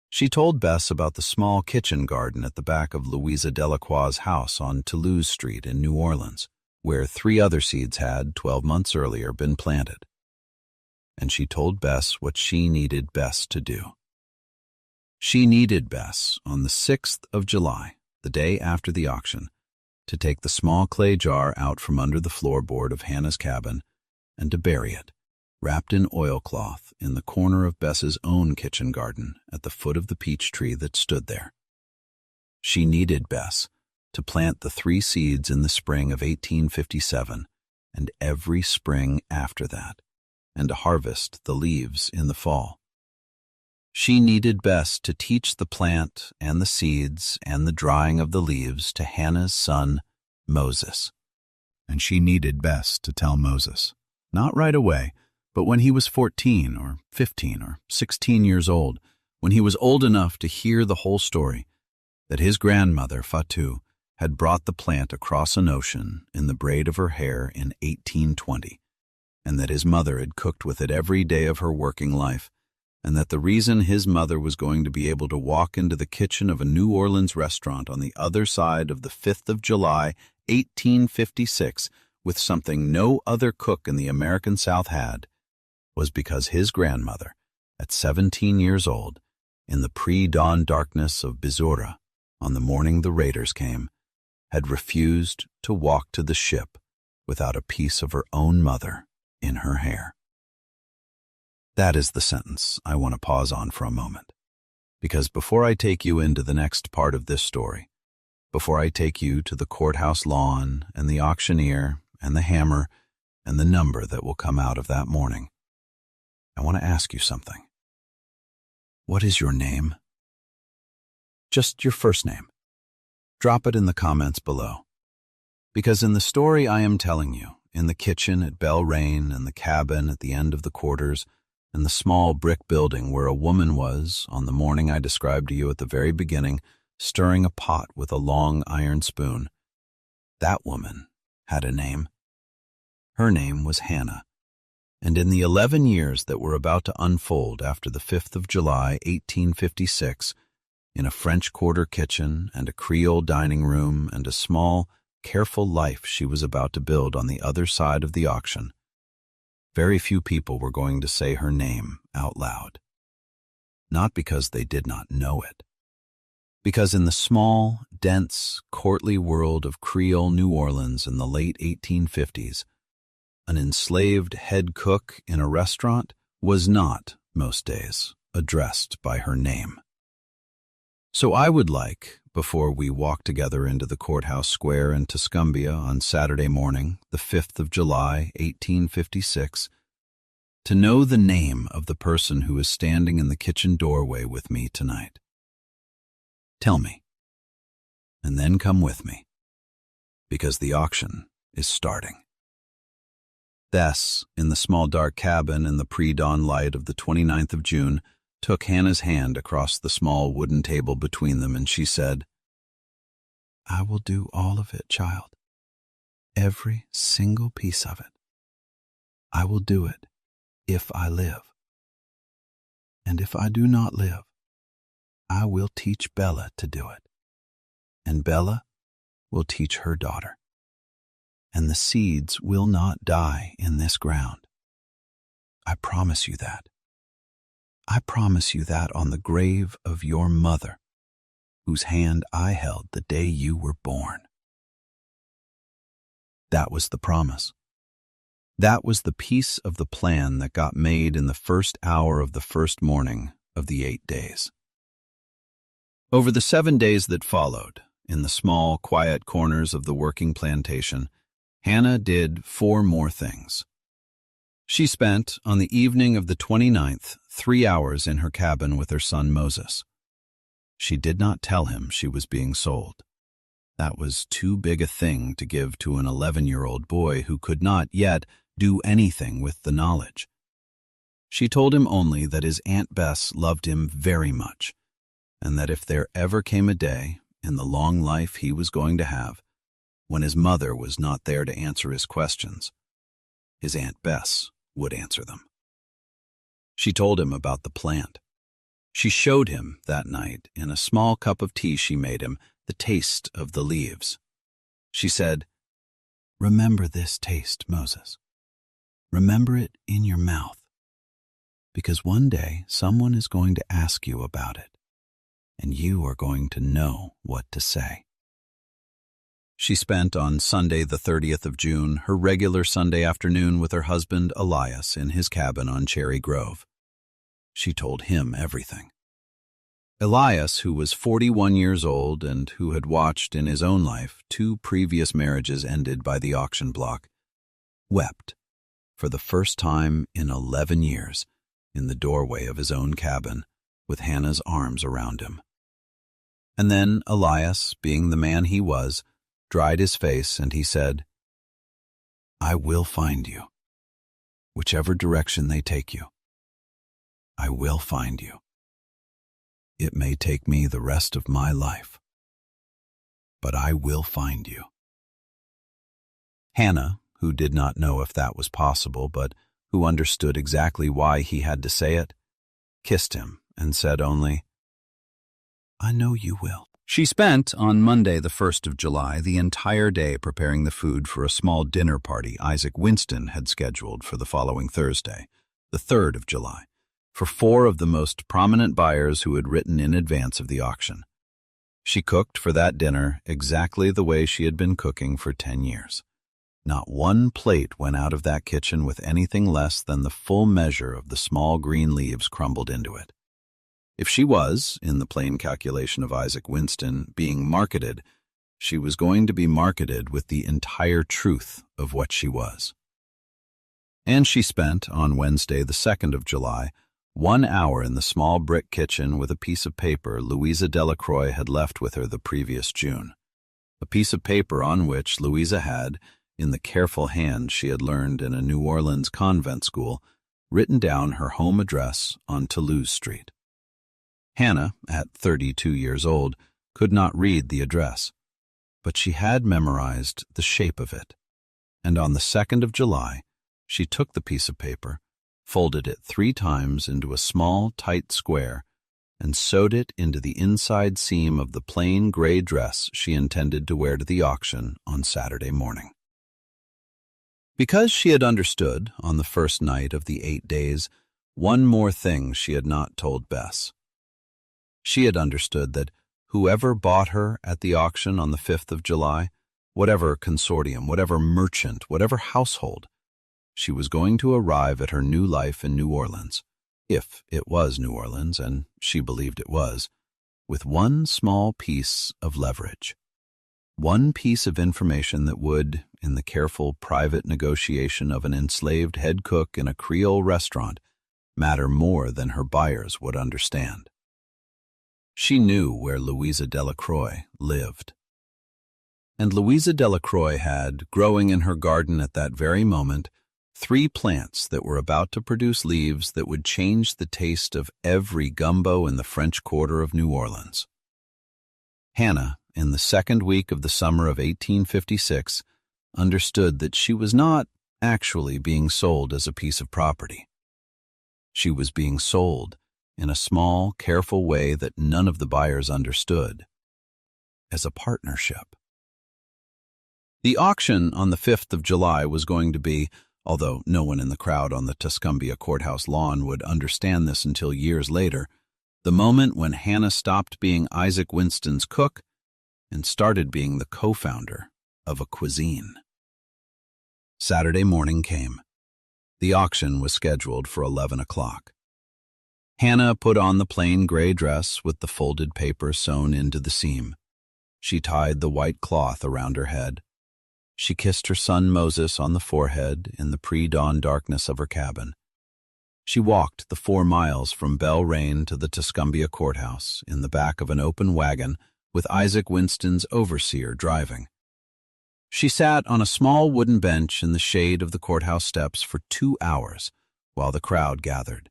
She told Bess about the small kitchen garden at the back of Louisa Delacroix's house on Toulouse Street in New Orleans, where 3 other seeds had, 12 months earlier, been planted. And she told Bess what she needed Bess to do. She needed Bess, on the 6th of July, the day after the auction, to take the small clay jar out from under the floorboard of Hannah's cabin and to bury it, wrapped in oilcloth, in the corner of Bess's own kitchen garden at the foot of the peach tree that stood there. She needed Bess to plant the 3 seeds in the spring of 1857 and every spring after that, and to harvest the leaves in the fall. She needed Bess to teach the plant and the seeds and the drying of the leaves to Hannah's son, Moses. And she needed Bess to tell Moses, not right away, but when he was 14 or 15 or 16 years old, when he was old enough to hear the whole story, that his grandmother, Fatu, had brought the plant across an ocean in the braid of her hair in 1820, and that his mother had cooked with it every day of her working life, and that the reason his mother was going to be able to walk into the kitchen of a New Orleans restaurant on the other side of the 5th of July, 1856, with something no other cook in the American South had, was because his grandmother, at 17 years old, in the pre-dawn darkness of Bizura, on the morning the raiders came, had refused to walk to the ship without a piece of her own mother in her hair. That is the sentence I want to pause on for a moment, because before I take you into the next part of this story, before I take you to the courthouse lawn and the auctioneer and the hammer and the number that will come out of that morning, I want to ask you something. What is your name? Just your first name. Drop it in the comments below. Because in the story I am telling you, in the kitchen at Belrain and the cabin at the end of the quarters and the small brick building where a woman was, on the morning I described to you at the very beginning, stirring a pot with a long iron spoon, that woman had a name. Her name was Hannah. And in the 11 years that were about to unfold after the 5th of July, 1856, in a French Quarter kitchen and a Creole dining room and a small, careful life she was about to build on the other side of the auction, very few people were going to say her name out loud. Not because they did not know it. Because in the small, dense, courtly world of Creole New Orleans in the late 1850s, an enslaved head cook in a restaurant was not, most days, addressed by her name. So I would like, before we walk together into the courthouse square in Tuscumbia on Saturday morning, the 5th of July, 1856, to know the name of the person who is standing in the kitchen doorway with me tonight. Tell me, and then come with me, because the auction is starting. Bess, in the small dark cabin in the pre-dawn light of the 29th of June, took Hannah's hand across the small wooden table between them, and she said, "I will do all of it, child. Every single piece of it. I will do it if I live. And if I do not live, I will teach Bella to do it. And Bella will teach her daughter. And the seeds will not die in this ground. I promise you that. I promise you that on the grave of your mother, whose hand I held the day you were born." That was the promise. That was the piece of the plan that got made in the first hour of the first morning of the 8 days. Over the 7 days that followed, in the small, quiet corners of the working plantation, Hannah did 4 more things. She spent, on the evening of the 29th, 3 hours in her cabin with her son Moses. She did not tell him she was being sold. That was too big a thing to give to an 11-year-old boy who could not yet do anything with the knowledge. She told him only that his Aunt Bess loved him very much, and that if there ever came a day, in the long life he was going to have, when his mother was not there to answer his questions, his Aunt Bess would answer them. She told him about the plant. She showed him, that night, in a small cup of tea she made him, the taste of the leaves. She said, "Remember this taste, Moses. Remember it in your mouth, because one day someone is going to ask you about it, and you are going to know what to say." She spent on Sunday the 30th of June her regular Sunday afternoon with her husband Elias in his cabin on Cherry Grove. She told him everything. Elias, who was 41 years old and who had watched in his own life 2 previous marriages ended by the auction block, wept for the first time in 11 years in the doorway of his own cabin with Hannah's arms around him. And then Elias, being the man he was, dried his face and he said, "I will find you. Whichever direction they take you, I will find you. It may take me the rest of my life, but I will find you." Hannah, who did not know if that was possible, but who understood exactly why he had to say it, kissed him and said only, "I know you will." She spent, on Monday the 1st of July, the entire day preparing the food for a small dinner party Isaac Winston had scheduled for the following Thursday, the 3rd of July, for 4 of the most prominent buyers who had written in advance of the auction. She cooked for that dinner exactly the way she had been cooking for 10 years. Not one plate went out of that kitchen with anything less than the full measure of the small green leaves crumbled into it. If she was, in the plain calculation of Isaac Winston, being marketed, she was going to be marketed with the entire truth of what she was. And she spent, on Wednesday the 2nd of July, 1 hour in the small brick kitchen with a piece of paper Louisa Delacroix had left with her the previous June. A piece of paper on which Louisa had, in the careful hand she had learned in a New Orleans convent school, written down her home address on Toulouse Street. Hannah, at 32 years old, could not read the address, but she had memorized the shape of it, and on the 2nd of July she took the piece of paper, folded it 3 times into a small, tight square, and sewed it into the inside seam of the plain gray dress she intended to wear to the auction on Saturday morning. Because she had understood, on the first night of the 8 days, one more thing she had not told Bess. She had understood that whoever bought her at the auction on the 5th of July, whatever consortium, whatever merchant, whatever household, she was going to arrive at her new life in New Orleans, if it was New Orleans, and she believed it was, with one small piece of leverage. One piece of information that would, in the careful private negotiation of an enslaved head cook in a Creole restaurant, matter more than her buyers would understand. She knew where Louisa Delacroix lived. And Louisa Delacroix had, growing in her garden at that very moment, 3 plants that were about to produce leaves that would change the taste of every gumbo in the French Quarter of New Orleans. Hannah, in the 2nd week of the summer of 1856, understood that she was not actually being sold as a piece of property. She was being sold in a small, careful way that none of the buyers understood, as a partnership. The auction on the 5th of July was going to be, although no one in the crowd on the Tuscumbia Courthouse lawn would understand this until years later, the moment when Hannah stopped being Isaac Winston's cook and started being the co-founder of a cuisine. Saturday morning came. The auction was scheduled for 11 o'clock. Hannah put on the plain gray dress with the folded paper sewn into the seam. She tied the white cloth around her head. She kissed her son Moses on the forehead in the pre-dawn darkness of her cabin. She walked the 4 miles from Belle Raine to the Tuscumbia Courthouse in the back of an open wagon with Isaac Winston's overseer driving. She sat on a small wooden bench in the shade of the courthouse steps for 2 hours while the crowd gathered.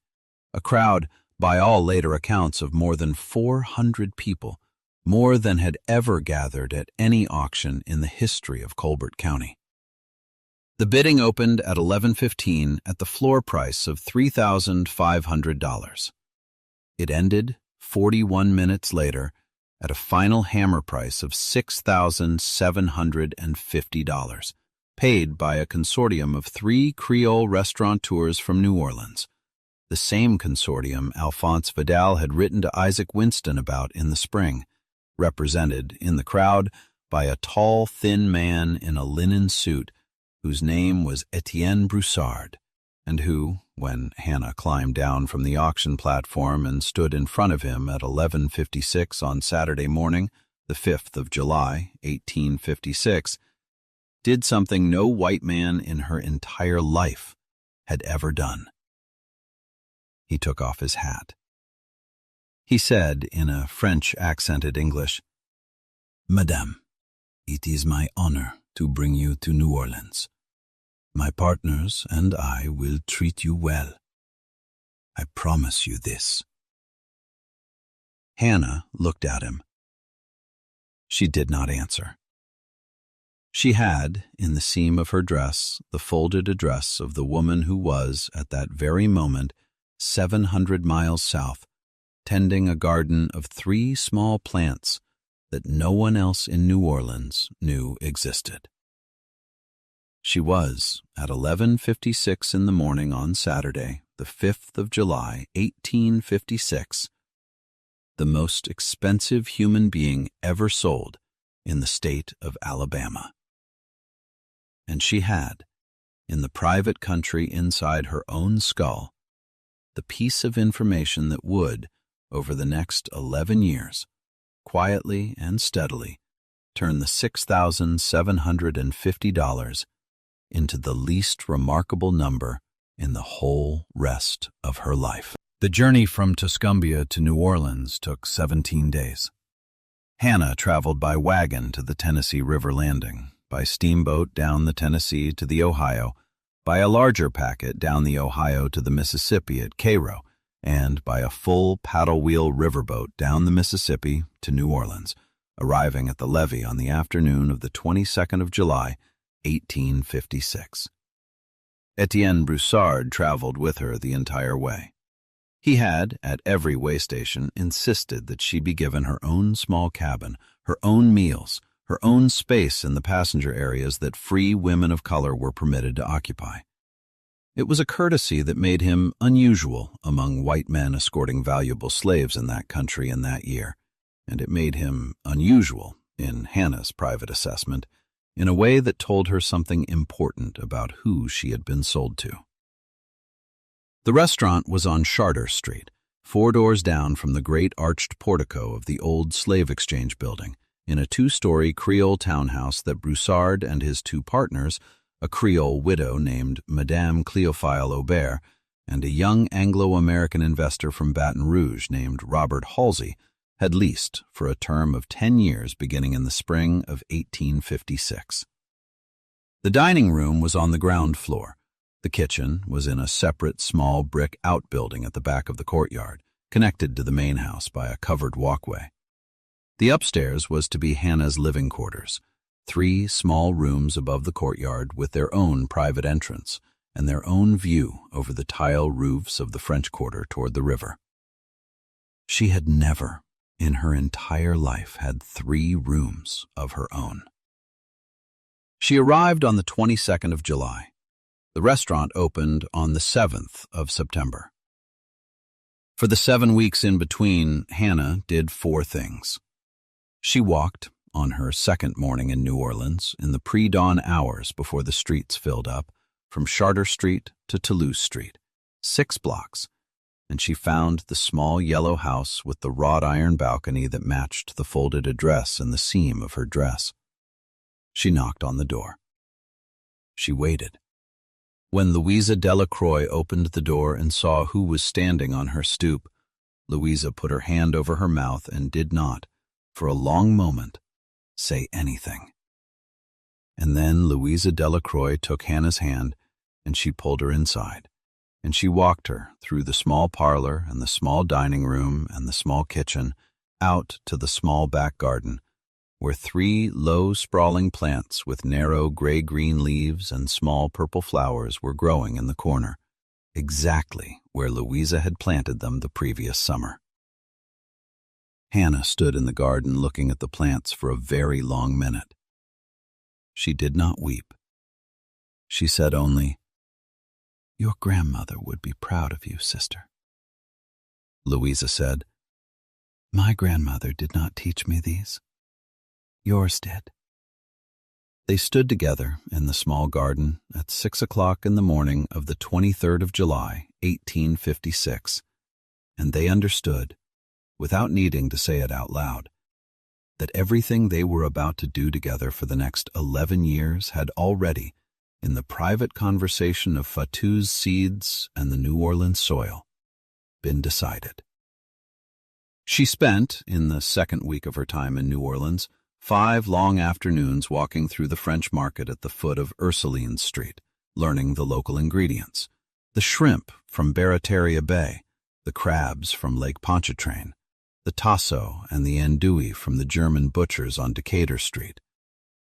A crowd, by all later accounts, of more than 400 people, more than had ever gathered at any auction in the history of Colbert County. The bidding opened at 11:15 at the floor price of $3,500. It ended 41 minutes later at a final hammer price of $6,750, paid by a consortium of 3 Creole restaurateurs from New Orleans, the same consortium Alphonse Vidal had written to Isaac Winston about in the spring, represented in the crowd by a tall, thin man in a linen suit whose name was Etienne Broussard, and who, when Hannah climbed down from the auction platform and stood in front of him at 11:56 on Saturday morning, the 5th of July, 1856, did something no white man in her entire life had ever done. He took off his hat. He said in a French-accented English, "Madame, it is my honor to bring you to New Orleans. My partners and I will treat you well. I promise you this." Hannah looked at him. She did not answer. She had, in the seam of her dress, the folded address of the woman who was, at that very moment, 700 miles south, tending a garden of 3 small plants that no one else in New Orleans knew existed. She was, at 11:56 in the morning on Saturday, the 5th of July, 1856, the most expensive human being ever sold in the state of Alabama. And she had, in the private country inside her own skull, the piece of information that would, over the next 11 years, quietly and steadily, turn the $6,750 into the least remarkable number in the whole rest of her life. The journey from Tuscumbia to New Orleans took 17 days. Hannah traveled by wagon to the Tennessee River landing, by steamboat down the Tennessee to the Ohio, by a larger packet down the Ohio to the Mississippi at Cairo, and by a full paddle-wheel riverboat down the Mississippi to New Orleans, arriving at the levee on the afternoon of the 22nd of July, 1856. Etienne Broussard traveled with her the entire way. He had, at every way station, insisted that she be given her own small cabin, her own meals, her own space in the passenger areas that free women of color were permitted to occupy. It was a courtesy that made him unusual among white men escorting valuable slaves in that country in that year, and it made him unusual, in Hannah's private assessment, in a way that told her something important about who she had been sold to. The restaurant was on Charter Street, 4 doors down from the great arched portico of the old slave exchange building, in a 2-story Creole townhouse that Broussard and his 2 partners, a Creole widow named Madame Cléophile Aubert, and a young Anglo-American investor from Baton Rouge named Robert Halsey, had leased for a term of 10 years beginning in the spring of 1856. The dining room was on the ground floor. The kitchen was in a separate small brick outbuilding at the back of the courtyard, connected to the main house by a covered walkway. The upstairs was to be Hannah's living quarters, 3 small rooms above the courtyard with their own private entrance and their own view over the tile roofs of the French Quarter toward the river. She had never, in her entire life, had 3 rooms of her own. She arrived on the 22nd of July. The restaurant opened on the 7th of September. For the 7 weeks in between, Hannah did 4 things. She walked, on her second morning in New Orleans, in the pre-dawn hours before the streets filled up, from Charter Street to Toulouse Street, 6 blocks, and she found the small yellow house with the wrought iron balcony that matched the folded address in the seam of her dress. She knocked on the door. She waited. When Louisa Delacroix opened the door and saw who was standing on her stoop, Louisa put her hand over her mouth and did not, for a long moment, say anything. And then Louisa Delacroix took Hannah's hand, and she pulled her inside, and she walked her through the small parlor and the small dining room and the small kitchen, out to the small back garden, where 3 low, sprawling plants with narrow gray-green leaves and small purple flowers were growing in the corner, exactly where Louisa had planted them the previous summer. Hannah stood in the garden looking at the plants for a very long minute. She did not weep. She said only, "Your grandmother would be proud of you, sister." Louisa said, "My grandmother did not teach me these. Yours did." They stood together in the small garden at 6 o'clock in the morning of the 23rd of July, 1856, and they understood, without needing to say it out loud, that everything they were about to do together for the next 11 years had already, in the private conversation of Fatu's seeds and the New Orleans soil, been decided. She spent, in the second week of her time in New Orleans, 5 long afternoons walking through the French market at the foot of Ursulines Street, learning the local ingredients: the shrimp from Barataria Bay, the crabs from Lake Pontchartrain, the tasso and the andouille from the German butchers on Decatur Street,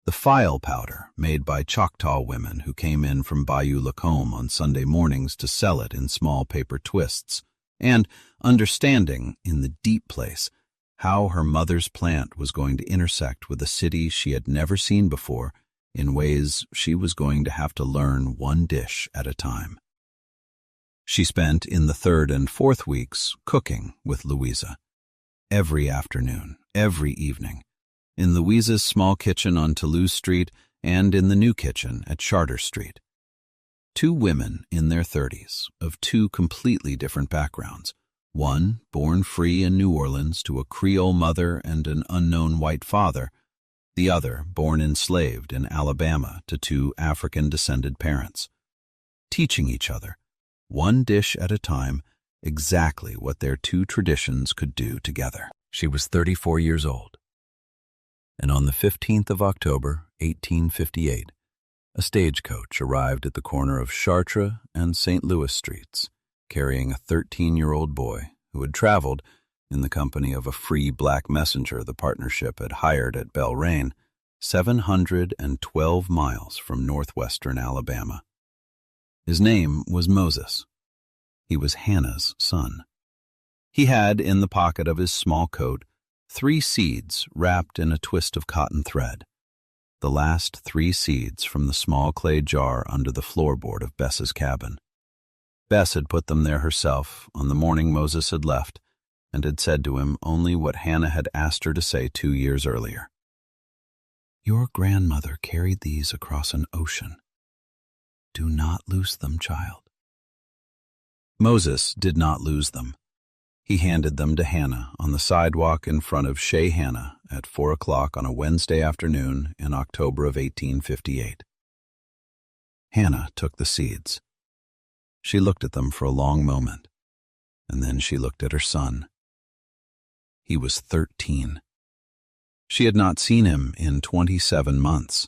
the file powder made by Choctaw women who came in from Bayou Lacombe on Sunday mornings to sell it in small paper twists, and understanding, in the deep place, how her mother's plant was going to intersect with a city she had never seen before in ways she was going to have to learn one dish at a time. She spent, in the 3rd and 4th weeks, cooking with Louisa. Every afternoon, every evening, in Louisa's small kitchen on Toulouse Street and in the new kitchen at Charter Street. 2 women in their 30s, of 2 completely different backgrounds, one born free in New Orleans to a Creole mother and an unknown white father, the other born enslaved in Alabama to 2 African-descended parents, teaching each other, one dish at a time, exactly what their 2 traditions could do together. She was 34 years old, and on the 15th of October, 1858, a stagecoach arrived at the corner of Chartres and St. Louis Streets, carrying a 13-year-old boy who had traveled, in the company of a free black messenger the partnership had hired at Belrain, 712 miles from northwestern Alabama. His name was Moses. He was Hannah's son. He had, in the pocket of his small coat, 3 seeds wrapped in a twist of cotton thread, the last 3 seeds from the small clay jar under the floorboard of Bess's cabin. Bess had put them there herself on the morning Moses had left, and had said to him only what Hannah had asked her to say 2 years earlier. "Your grandmother carried these across an ocean. Do not lose them, child." Moses did not lose them. He handed them to Hannah on the sidewalk in front of Chez Hannah at 4 o'clock on a Wednesday afternoon in October of 1858. Hannah took the seeds. She looked at them for a long moment, and then she looked at her son. He was 13. She had not seen him in 27 months.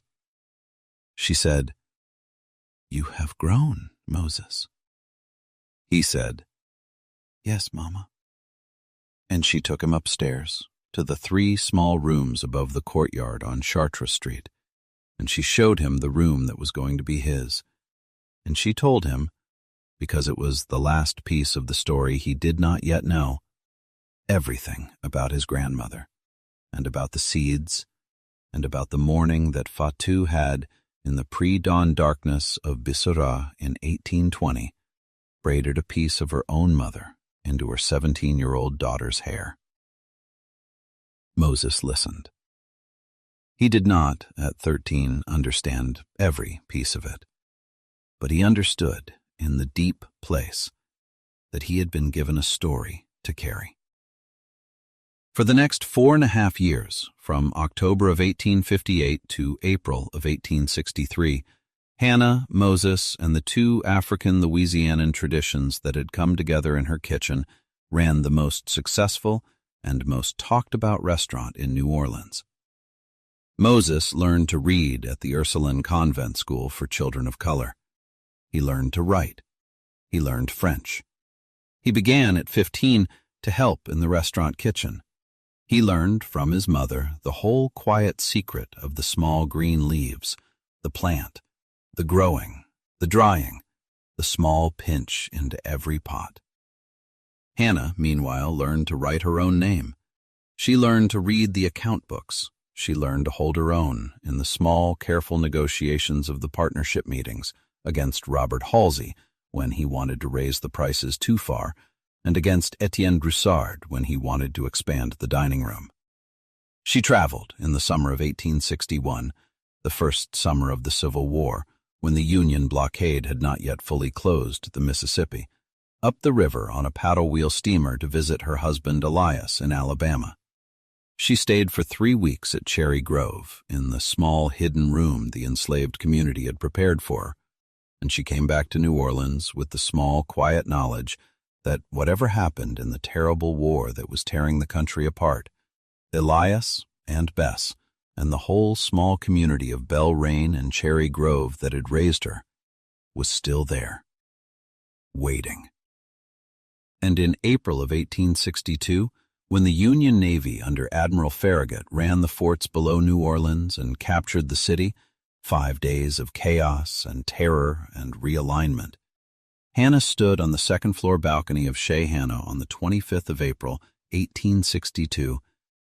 She said, "You have grown, Moses." He said, "Yes, Mama." And she took him upstairs to the 3 small rooms above the courtyard on Chartres Street, and she showed him the room that was going to be his, and she told him, because it was the last piece of the story he did not yet know, everything about his grandmother, and about the seeds, and about the morning that Fatu had, in the pre-dawn darkness of Bissora in 1820, braided a piece of her own mother into her 17-year-old daughter's hair. Moses listened. He did not, at 13, understand every piece of it, but he understood, in the deep place, that he had been given a story to carry. For the next 4.5 years, from October of 1858 to April of 1863, Hannah, Moses, and the 2 African Louisianan traditions that had come together in her kitchen ran the most successful and most talked-about restaurant in New Orleans. Moses learned to read at the Ursuline Convent School for Children of Color. He learned to write. He learned French. He began at 15 to help in the restaurant kitchen. He learned from his mother the whole quiet secret of the small green leaves, the plant, the growing, the drying, the small pinch into every pot. Hannah, meanwhile, learned to write her own name. She learned to read the account books. She learned to hold her own in the small, careful negotiations of the partnership meetings against Robert Halsey when he wanted to raise the prices too far, and against Etienne Broussard when he wanted to expand the dining room. She traveled in the summer of 1861, the first summer of the Civil War, when the Union blockade had not yet fully closed the Mississippi, up the river on a paddle-wheel steamer to visit her husband Elias in Alabama. She stayed for 3 weeks at Cherry Grove, in the small hidden room the enslaved community had prepared for her, and she came back to New Orleans with the small, quiet knowledge that whatever happened in the terrible war that was tearing the country apart, Elias and Bess and the whole small community of Belrain and Cherry Grove that had raised her was still there, waiting. And in April of 1862, when the Union Navy under Admiral Farragut ran the forts below New Orleans and captured the city, 5 days of chaos and terror and realignment, Hannah stood on the second-floor balcony of Chez Hannah on the 25th of April, 1862,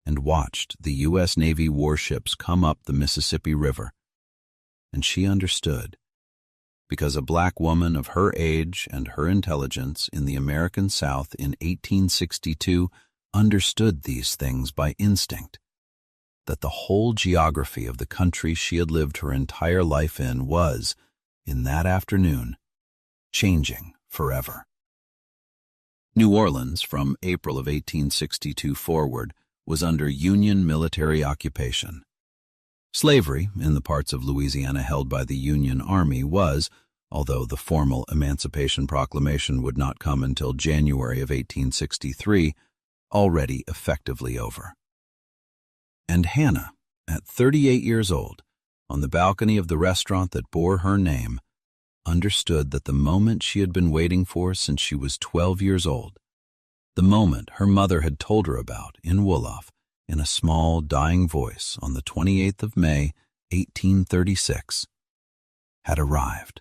and watched the U.S. Navy warships come up the Mississippi River. And she understood, because a black woman of her age and her intelligence in the American South in 1862 understood these things by instinct, that the whole geography of the country she had lived her entire life in was, in that afternoon, changing forever. New Orleans, from April of 1862 forward, was under Union military occupation. Slavery, in the parts of Louisiana held by the Union Army, was, although the formal Emancipation Proclamation would not come until January of 1863, already effectively over. And Hannah, at 38 years old, on the balcony of the restaurant that bore her name, understood that the moment she had been waiting for since she was 12 years old, the moment her mother had told her about in Wolof in a small, dying voice on the 28th of May, 1836, had arrived.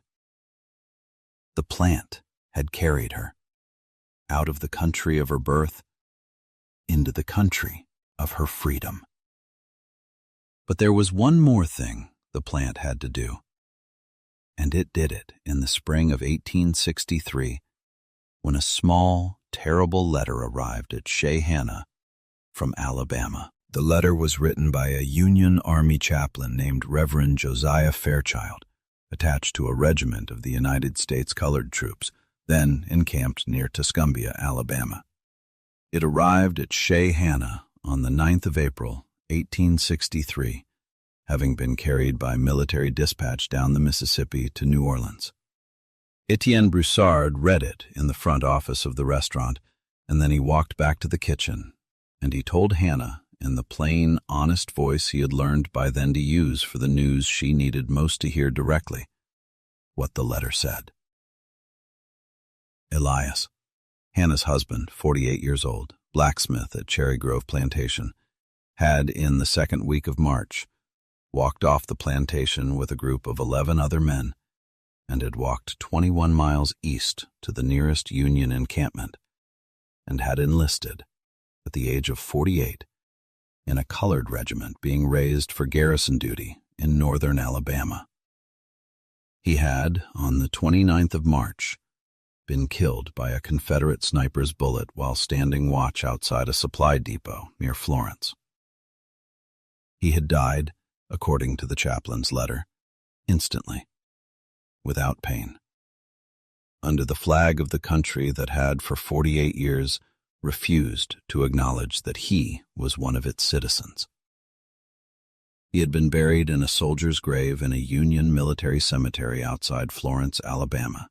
The plant had carried her out of the country of her birth into the country of her freedom. But there was one more thing the plant had to do, and it did it in the spring of 1863, when a small, terrible letter arrived at Chez Hannah from Alabama. The letter was written by a Union Army chaplain named Reverend Josiah Fairchild, attached to a regiment of the United States Colored Troops, then encamped near Tuscumbia, Alabama. It arrived at Chez Hannah on the 9th of April, 1863, having been carried by military dispatch down the Mississippi to New Orleans. Etienne Broussard read it in the front office of the restaurant, and then he walked back to the kitchen, and he told Hannah, in the plain, honest voice he had learned by then to use for the news she needed most to hear directly, what the letter said. Elias, Hannah's husband, 48 years old, blacksmith at Cherry Grove Plantation, had, in the second week of March, walked off the plantation with a group of 11 other men, and had walked 21 miles east to the nearest Union encampment, and had enlisted, at the age of 48, in a colored regiment being raised for garrison duty in northern Alabama. He had, on the 29th of March, been killed by a Confederate sniper's bullet while standing watch outside a supply depot near Florence. He had died, according to the chaplain's letter, instantly, without pain, under the flag of the country that had for 48 years refused to acknowledge that he was one of its citizens. He had been buried in a soldier's grave in a Union military cemetery outside Florence, Alabama.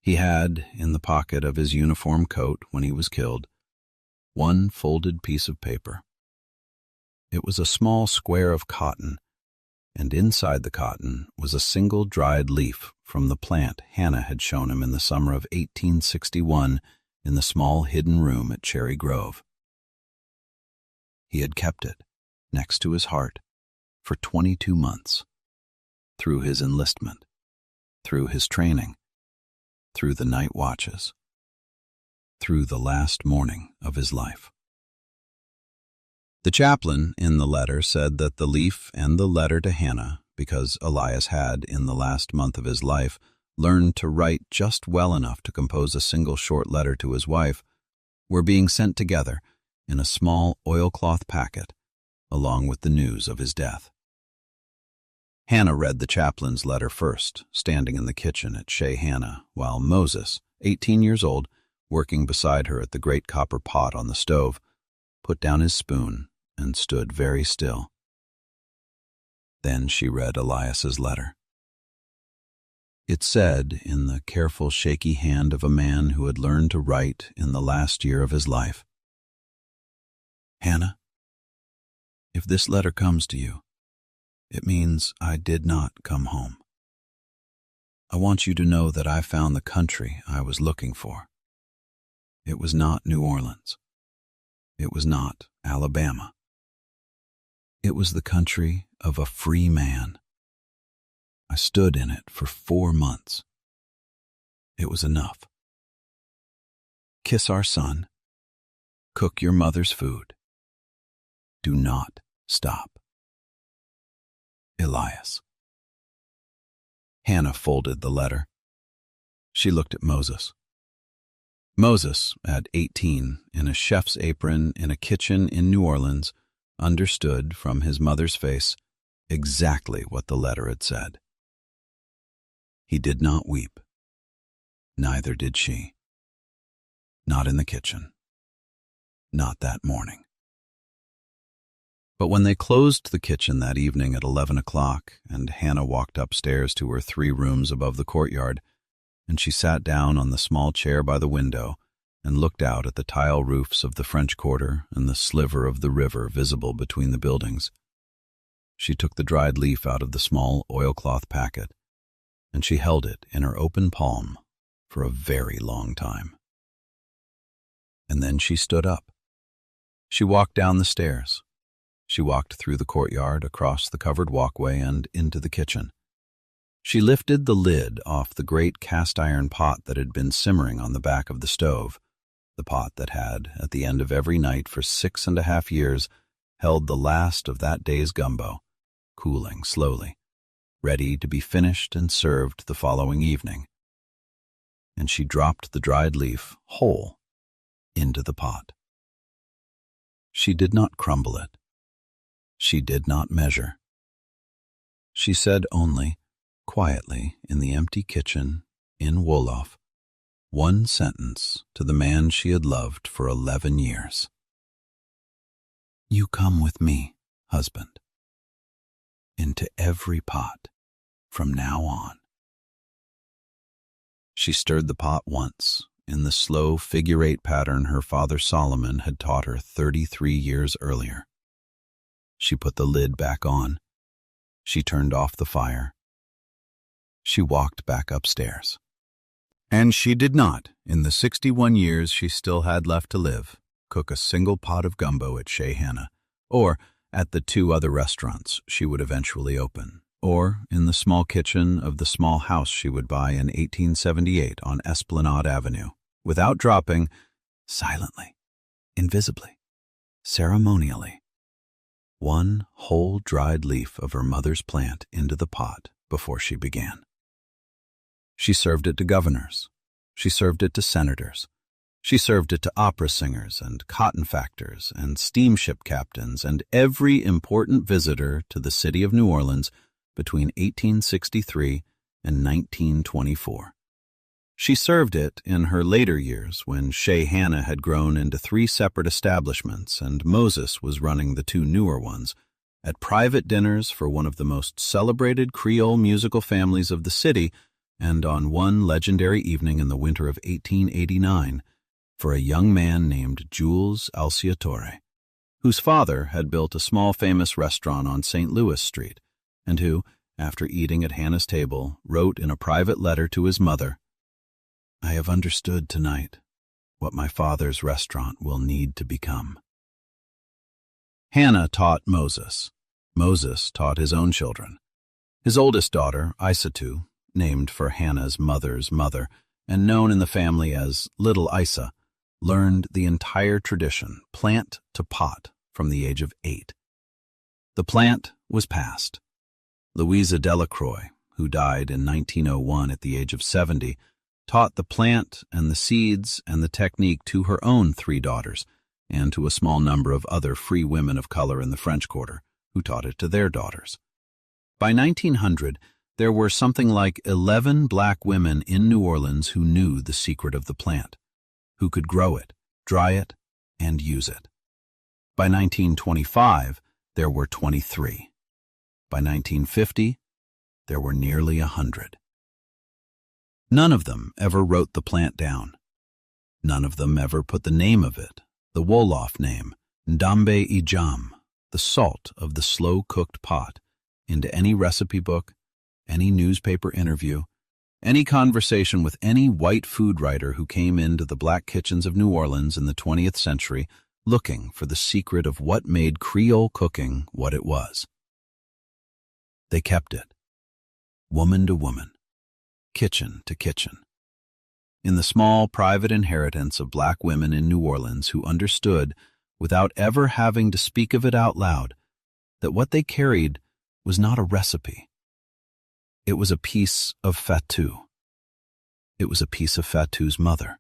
He had, in the pocket of his uniform coat when he was killed, one folded piece of paper. It was a small square of cotton, and inside the cotton was a single dried leaf from the plant Hannah had shown him in the summer of 1861 in the small hidden room at Cherry Grove. He had kept it, next to his heart, for 22 months, through his enlistment, through his training, through the night watches, through the last morning of his life. The chaplain in the letter said that the leaf and the letter to Hannah, because Elias had, in the last month of his life, learned to write just well enough to compose a single short letter to his wife, were being sent together in a small oilcloth packet, along with the news of his death. Hannah read the chaplain's letter first, standing in the kitchen at Chez Hannah, while Moses, 18 years old, working beside her at the great copper pot on the stove, put down his spoon and stood very still. Then she read Elias's letter. It said, in the careful, shaky hand of a man who had learned to write in the last year of his life, "Hannah, if this letter comes to you, it means I did not come home. I want you to know that I found the country I was looking for. It was not New Orleans. It was not Alabama. It was the country of a free man. I stood in it for 4 months. It was enough. Kiss our son. Cook your mother's food. Do not stop. Elias." Hannah folded the letter. She looked at Moses. Moses, at 18, in a chef's apron in a kitchen in New Orleans, understood from his mother's face exactly what the letter had said. He did not weep. Neither did she. Not in the kitchen. Not that morning. But when they closed the kitchen that evening at 11 o'clock, and Hannah walked upstairs to her 3 rooms above the courtyard, and she sat down on the small chair by the window and looked out at the tile roofs of the French Quarter and the sliver of the river visible between the buildings, she took the dried leaf out of the small oilcloth packet, and she held it in her open palm for a very long time. And then she stood up. She walked down the stairs. She walked through the courtyard, across the covered walkway, and into the kitchen. She lifted the lid off the great cast-iron pot that had been simmering on the back of the stove, the pot that had, at the end of every night for 6.5 years, held the last of that day's gumbo, cooling slowly, ready to be finished and served the following evening. And she dropped the dried leaf, whole, into the pot. She did not crumble it. She did not measure. She said only, quietly, in the empty kitchen, in Wolof, one sentence to the man she had loved for 11 years. "You come with me, husband, into every pot from now on." She stirred the pot once, in the slow figure-8 pattern her father Solomon had taught her 33 years earlier. She put the lid back on. She turned off the fire. She walked back upstairs. And she did not, in the 61 years she still had left to live, cook a single pot of gumbo at Chez Hannah, or at the 2 other restaurants she would eventually open, or in the small kitchen of the small house she would buy in 1878 on Esplanade Avenue, without dropping, silently, invisibly, ceremonially, one whole dried leaf of her mother's plant into the pot before she began. She served it to governors. She served it to senators. She served it to opera singers and cotton factors and steamship captains and every important visitor to the city of New Orleans between 1863 and 1924. She served it in her later years when Chez Hannah had grown into 3 separate establishments and Moses was running the 2 newer ones, at private dinners for one of the most celebrated Creole musical families of the city, and on one legendary evening in the winter of 1889 for a young man named Jules Alciatore, whose father had built a small famous restaurant on St. Louis Street, and who, after eating at Hannah's table, wrote in a private letter to his mother, "I have understood tonight what my father's restaurant will need to become." Hannah taught Moses. Moses taught his own children. His oldest daughter, Isatu, named for Hannah's mother's mother, and known in the family as Little Isa, learned the entire tradition, plant to pot, from the age of 8. The plant was passed. Louisa Delacroix, who died in 1901 at the age of 70, taught the plant and the seeds and the technique to her own 3 daughters, and to a small number of other free women of color in the French Quarter, who taught it to their daughters. By 1900, there were something like 11 black women in New Orleans who knew the secret of the plant, who could grow it, dry it, and use it. By 1925, there were 23. By 1950, there were nearly 100. None of them ever wrote the plant down. None of them ever put the name of it, the Wolof name, Ndambe Ijam, the salt of the slow-cooked pot, into any recipe book, any newspaper interview, any conversation with any white food writer who came into the black kitchens of New Orleans in the 20th century looking for the secret of what made Creole cooking what it was. They kept it, woman to woman, kitchen to kitchen, in the small private inheritance of black women in New Orleans who understood, without ever having to speak of it out loud, that what they carried was not a recipe. It was a piece of Fatou. It was a piece of Fatou's mother.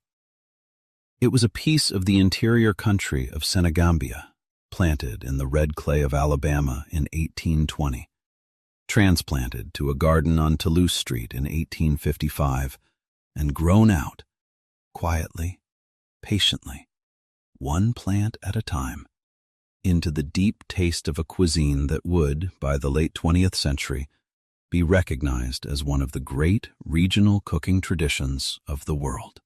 It was a piece of the interior country of Senegambia, planted in the red clay of Alabama in 1820, transplanted to a garden on Toulouse Street in 1855, and grown out, quietly, patiently, one plant at a time, into the deep taste of a cuisine that would, by the late 20th century, be recognized as one of the great regional cooking traditions of the world.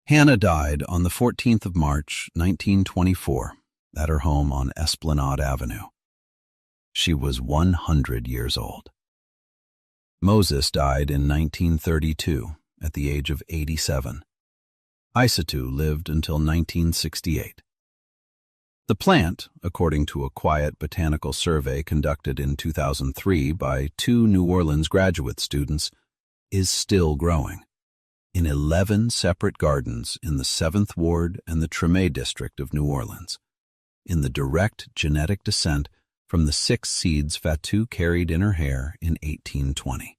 Hannah died on the 14th of March, 1924, at her home on Esplanade Avenue. She was 100 years old. Moses died in 1932, at the age of 87. Isatou lived until 1968. The plant, according to a quiet botanical survey conducted in 2003 by 2 New Orleans graduate students, is still growing in 11 separate gardens in the 7th Ward and the Treme district of New Orleans, in the direct genetic descent from the 6 seeds Fatou carried in her hair in 1820.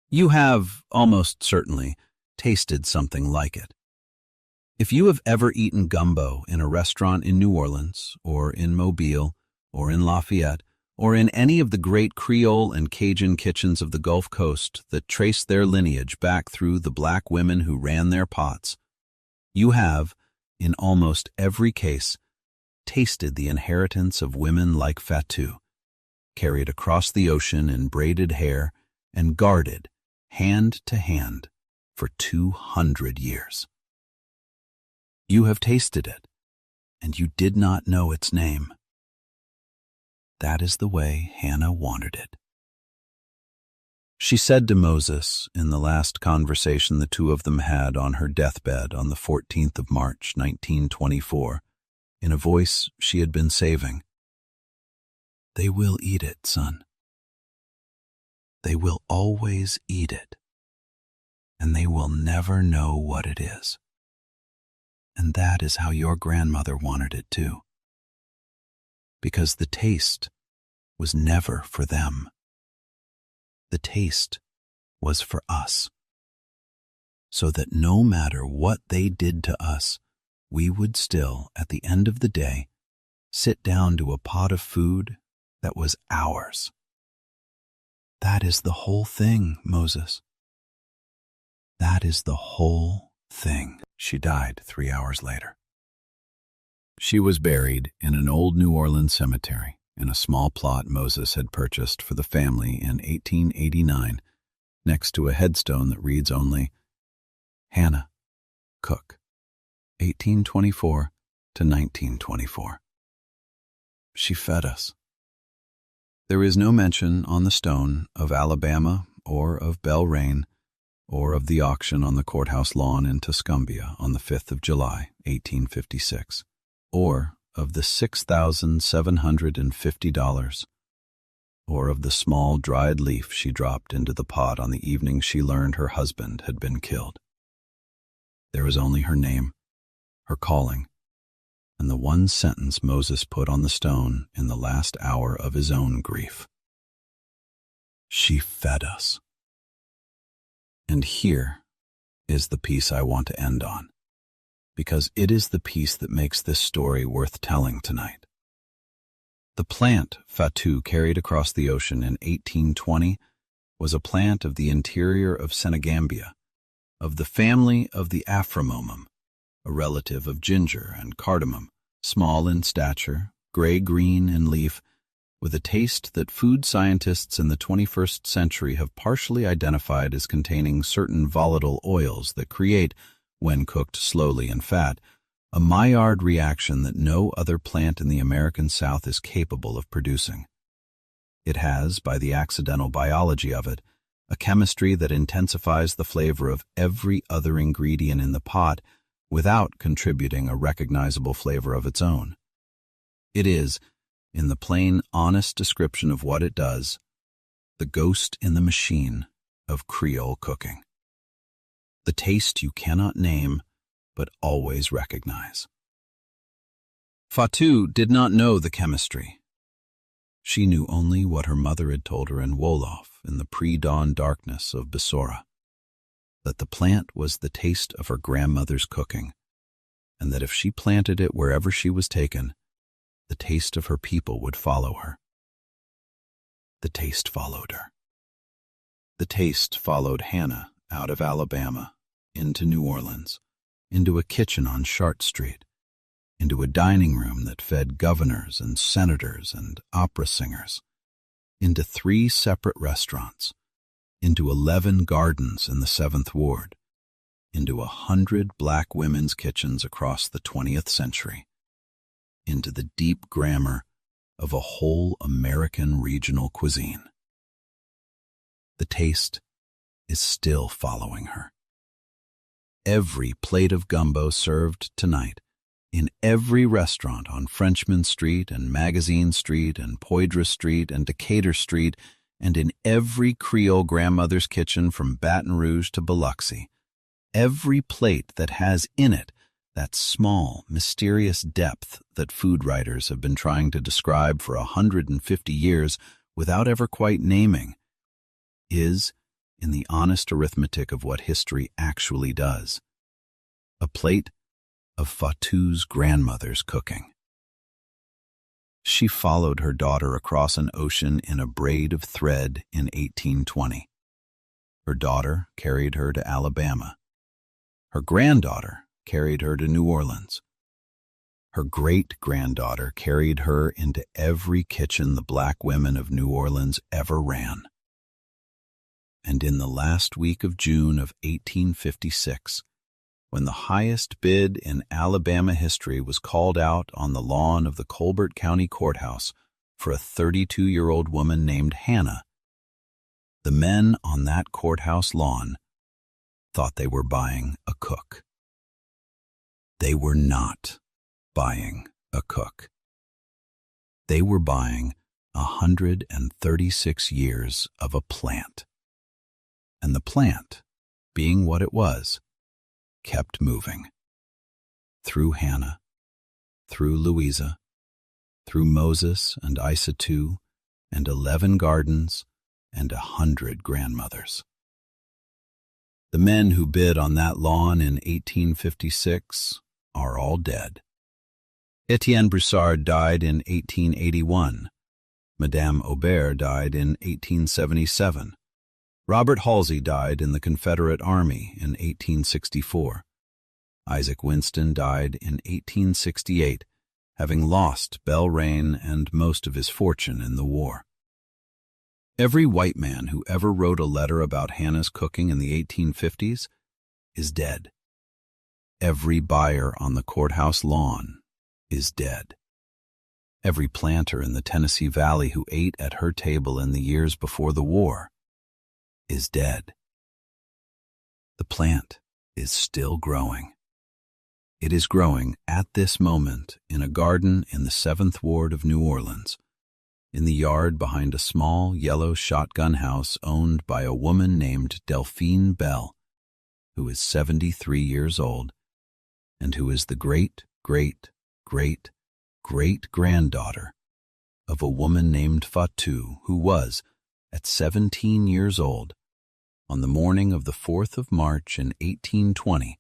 You have, almost certainly, tasted something like it. If you have ever eaten gumbo in a restaurant in New Orleans, or in Mobile, or in Lafayette, or in any of the great Creole and Cajun kitchens of the Gulf Coast that trace their lineage back through the black women who ran their pots, you have, in almost every case, tasted the inheritance of women like Fatou, carried across the ocean in braided hair and guarded, hand to hand, for 200 years. You have tasted it, and you did not know its name. That is the way Hannah wanted it. She said to Moses, in the last conversation the two of them had on her deathbed on the 14th of March, 1924, in a voice she had been saving, "They will eat it, son. They will always eat it, and they will never know what it is. And that is how your grandmother wanted it too. Because the taste was never for them. The taste was for us. So that no matter what they did to us, we would still, at the end of the day, sit down to a pot of food that was ours. That is the whole thing, Moses. That is the whole thing." She died 3 hours later. She was buried in an old New Orleans cemetery in a small plot Moses had purchased for the family in 1889, next to a headstone that reads only, "Hannah, cook, 1824 to 1924. She fed us." There is no mention on the stone of Alabama or of Belle Rain or of the auction on the courthouse lawn in Tuscumbia on the 5th of July, 1856, or of the $6,750, or of the small dried leaf she dropped into the pot on the evening she learned her husband had been killed. There was only her name, her calling, and the one sentence Moses put on the stone in the last hour of his own grief. She fed us. And here is the piece I want to end on, because it is the piece that makes this story worth telling tonight. The plant Fatu carried across the ocean in 1820 was a plant of the interior of Senegambia, of the family of the Aframomum, a relative of ginger and cardamom, small in stature, gray-green in leaf, with a taste that food scientists in the 21st century have partially identified as containing certain volatile oils that create, when cooked slowly in fat, a Maillard reaction that no other plant in the American South is capable of producing. It has, by the accidental biology of it, a chemistry that intensifies the flavor of every other ingredient in the pot without contributing a recognizable flavor of its own. It is, in the plain, honest description of what it does, the ghost in the machine of Creole cooking. The taste you cannot name, but always recognize. Fatu did not know the chemistry. She knew only what her mother had told her in Wolof in the pre-dawn darkness of Basora, that the plant was the taste of her grandmother's cooking, and that if she planted it wherever she was taken, the taste of her people would follow her. The taste followed her. The taste followed Hannah out of Alabama, into New Orleans, into a kitchen on Chart Street, into a dining room that fed governors and senators and opera singers, into 3 separate restaurants, into 11 gardens in the 7th Ward, into 100 black women's kitchens across the 20th century, into the deep grammar of a whole American regional cuisine. The taste is still following her. Every plate of gumbo served tonight, in every restaurant on Frenchman Street and Magazine Street and Poydras Street and Decatur Street, and in every Creole grandmother's kitchen from Baton Rouge to Biloxi, every plate that has in it that small, mysterious depth that food writers have been trying to describe for 150 years without ever quite naming, is, in the honest arithmetic of what history actually does, a plate of Fatu's grandmother's cooking. She followed her daughter across an ocean in a braid of thread in 1820. Her daughter carried her to Alabama. Her granddaughter carried her to New Orleans. Her great-granddaughter carried her into every kitchen the black women of New Orleans ever ran. And in the last week of June of 1856, when the highest bid in Alabama history was called out on the lawn of the Colbert County Courthouse for a 32-year-old woman named Hannah, the men on that courthouse lawn thought they were buying a cook. They were not buying a cook. They were buying 136 years of a plant. And the plant, being what it was, kept moving. Through Hannah, through Louisa, through Moses and Isa too, and 11 gardens and 100 grandmothers. The men who bid on that lawn in 1856 are all dead. Etienne Broussard died in 1881. Madame Aubert died in 1877. Robert Halsey died in the Confederate Army in 1864. Isaac Winston died in 1868, having lost Belrain and most of his fortune in the war. Every white man who ever wrote a letter about Hannah's cooking in the 1850s is dead. Every buyer on the courthouse lawn is dead. Every planter in the Tennessee Valley who ate at her table in the years before the war is dead. The plant is still growing. It is growing at this moment in a garden in the 7th Ward of New Orleans, in the yard behind a small yellow shotgun house owned by a woman named Delphine Bell, who is 73 years old, and who is the great-great-great-great-granddaughter of a woman named Fatu, who was, at 17 years old, on the morning of the 4th of March in 1820,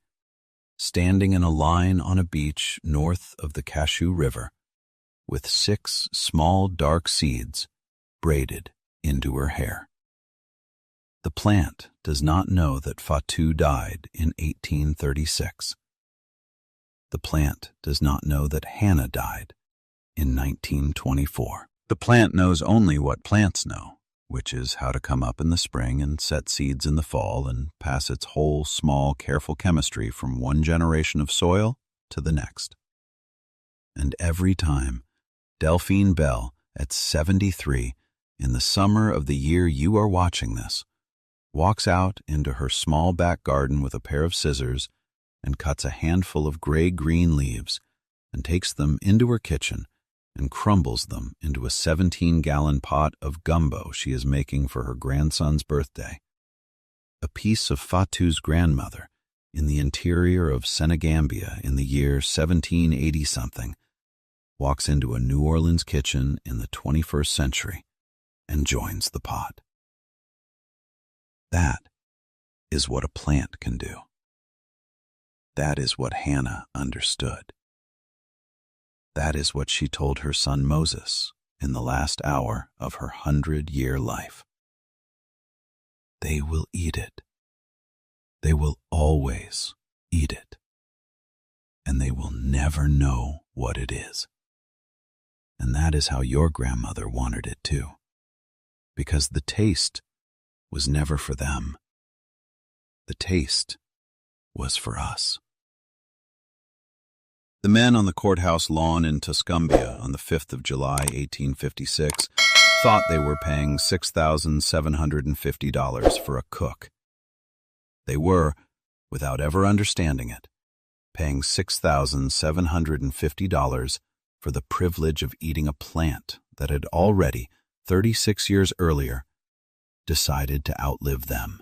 standing in a line on a beach north of the Cashew River, with 6 small dark seeds braided into her hair. The plant does not know that Fatu died in 1836. The plant does not know that Hannah died in 1924. The plant knows only what plants know, which is how to come up in the spring and set seeds in the fall and pass its whole small, careful chemistry from one generation of soil to the next. And every time Delphine Bell, at 73, in the summer of the year you are watching this, walks out into her small back garden with a pair of scissors and cuts a handful of gray-green leaves and takes them into her kitchen and crumbles them into a 17-gallon pot of gumbo she is making for her grandson's birthday. A piece of Fatu's grandmother in the interior of Senegambia in the year 1780-something walks into a New Orleans kitchen in the 21st century and joins the pot. That is what a plant can do. That is what Hannah understood. That is what she told her son Moses in the last hour of her 100-year life. They will eat it. They will always eat it. And they will never know what it is. And that is how your grandmother wanted it too. Because the taste was never for them. The taste was for us. The men on the courthouse lawn in Tuscumbia on the 5th of July, 1856, thought they were paying $6,750 for a cook. They were, without ever understanding it, paying $6,750 for the privilege of eating a plant that had already, 36 years earlier, decided to outlive them.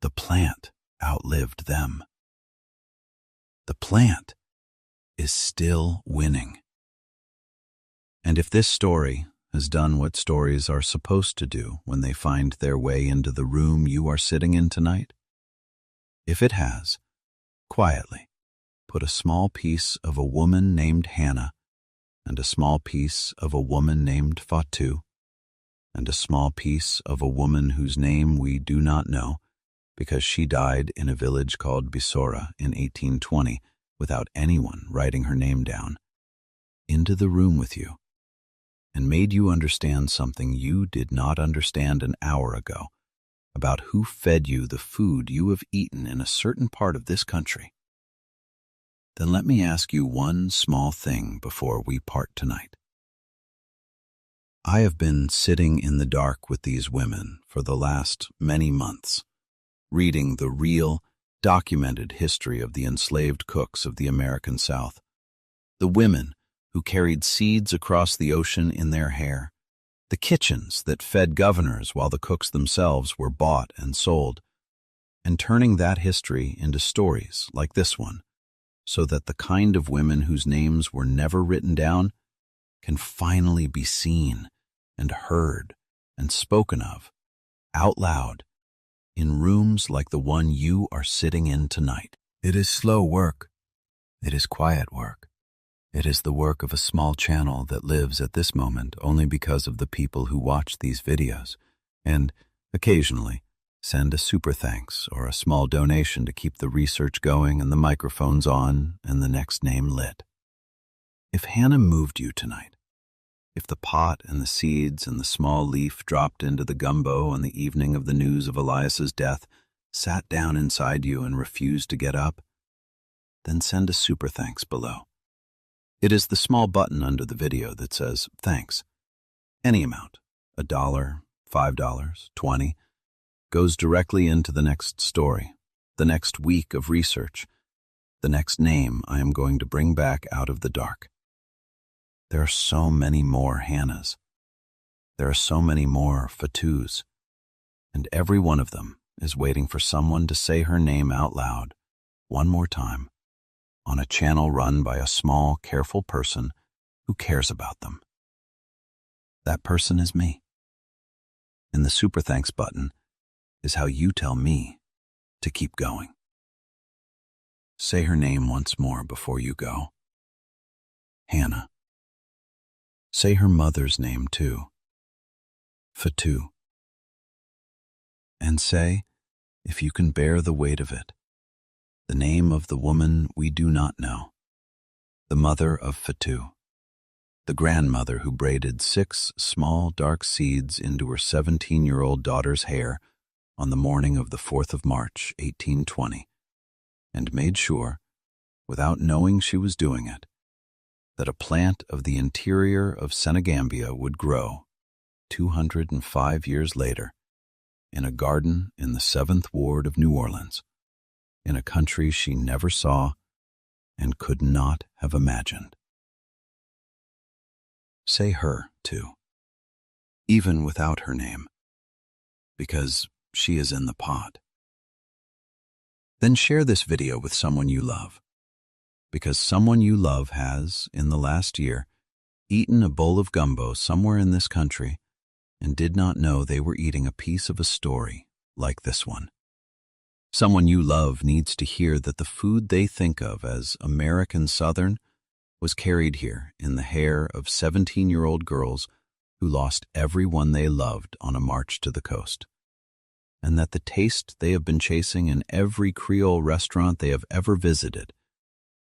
The plant outlived them. The plant is still winning. And if this story has done what stories are supposed to do when they find their way into the room you are sitting in tonight, if it has, quietly, put a small piece of a woman named Hannah, and a small piece of a woman named Fatu, and a small piece of a woman whose name we do not know, because she died in a village called Bisora in 1820 without anyone writing her name down, into the room with you, and made you understand something you did not understand an hour ago about who fed you the food you have eaten in a certain part of this country, then let me ask you one small thing before we part tonight. I have been sitting in the dark with these women for the last many months, reading the real, documented history of the enslaved cooks of the American South, the women who carried seeds across the ocean in their hair, the kitchens that fed governors while the cooks themselves were bought and sold, and turning that history into stories like this one, so that the kind of women whose names were never written down can finally be seen and heard and spoken of, out loud, in rooms like the one you are sitting in tonight. It is slow work. It is quiet work. It is the work of a small channel that lives at this moment only because of the people who watch these videos and, occasionally, send a super thanks or a small donation to keep the research going and the microphones on and the next name lit. If Hannah moved you tonight, if the pot and the seeds and the small leaf dropped into the gumbo on the evening of the news of Elias's death sat down inside you and refused to get up, then send a super thanks below. It is the small button under the video that says thanks. Any amount, $1, $5, $20, goes directly into the next story, the next week of research, the next name I am going to bring back out of the dark. There are so many more Hannahs. There are so many more Fatus, and every one of them is waiting for someone to say her name out loud, one more time, on a channel run by a small, careful person who cares about them. That person is me. And the super thanks button is how you tell me to keep going. Say her name once more before you go. Hannah. Say her mother's name too, Fatu. And say, if you can bear the weight of it, the name of the woman we do not know, the mother of Fatu, the grandmother who braided 6 small dark seeds into her 17-year-old daughter's hair on the morning of the 4th of March, 1820, and made sure, without knowing she was doing it, that a plant of the interior of Senegambia would grow 205 years later in a garden in the 7th Ward of New Orleans, in a country she never saw and could not have imagined. Say her, too, even without her name, because she is in the pot. Then share this video with someone you love, because someone you love has, in the last year, eaten a bowl of gumbo somewhere in this country and did not know they were eating a piece of a story like this one. Someone you love needs to hear that the food they think of as American Southern was carried here in the hair of 17-year-old girls who lost everyone they loved on a march to the coast, and that the taste they have been chasing in every Creole restaurant they have ever visited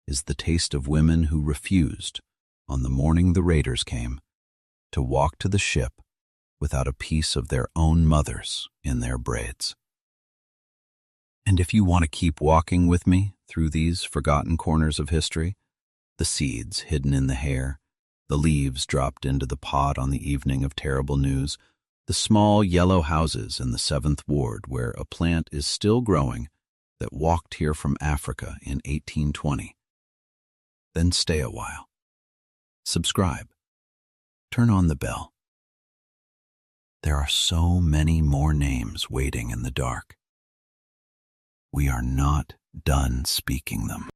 is the taste of women who refused, on the morning the raiders came, to walk to the ship without a piece of their own mothers in their braids. And if you want to keep walking with me through these forgotten corners of history, the seeds hidden in the hair, the leaves dropped into the pot on the evening of terrible news, the small yellow houses in the 7th Ward where a plant is still growing that walked here from Africa in 1820, then stay a while. Subscribe. Turn on the bell. There are so many more names waiting in the dark. We are not done speaking them.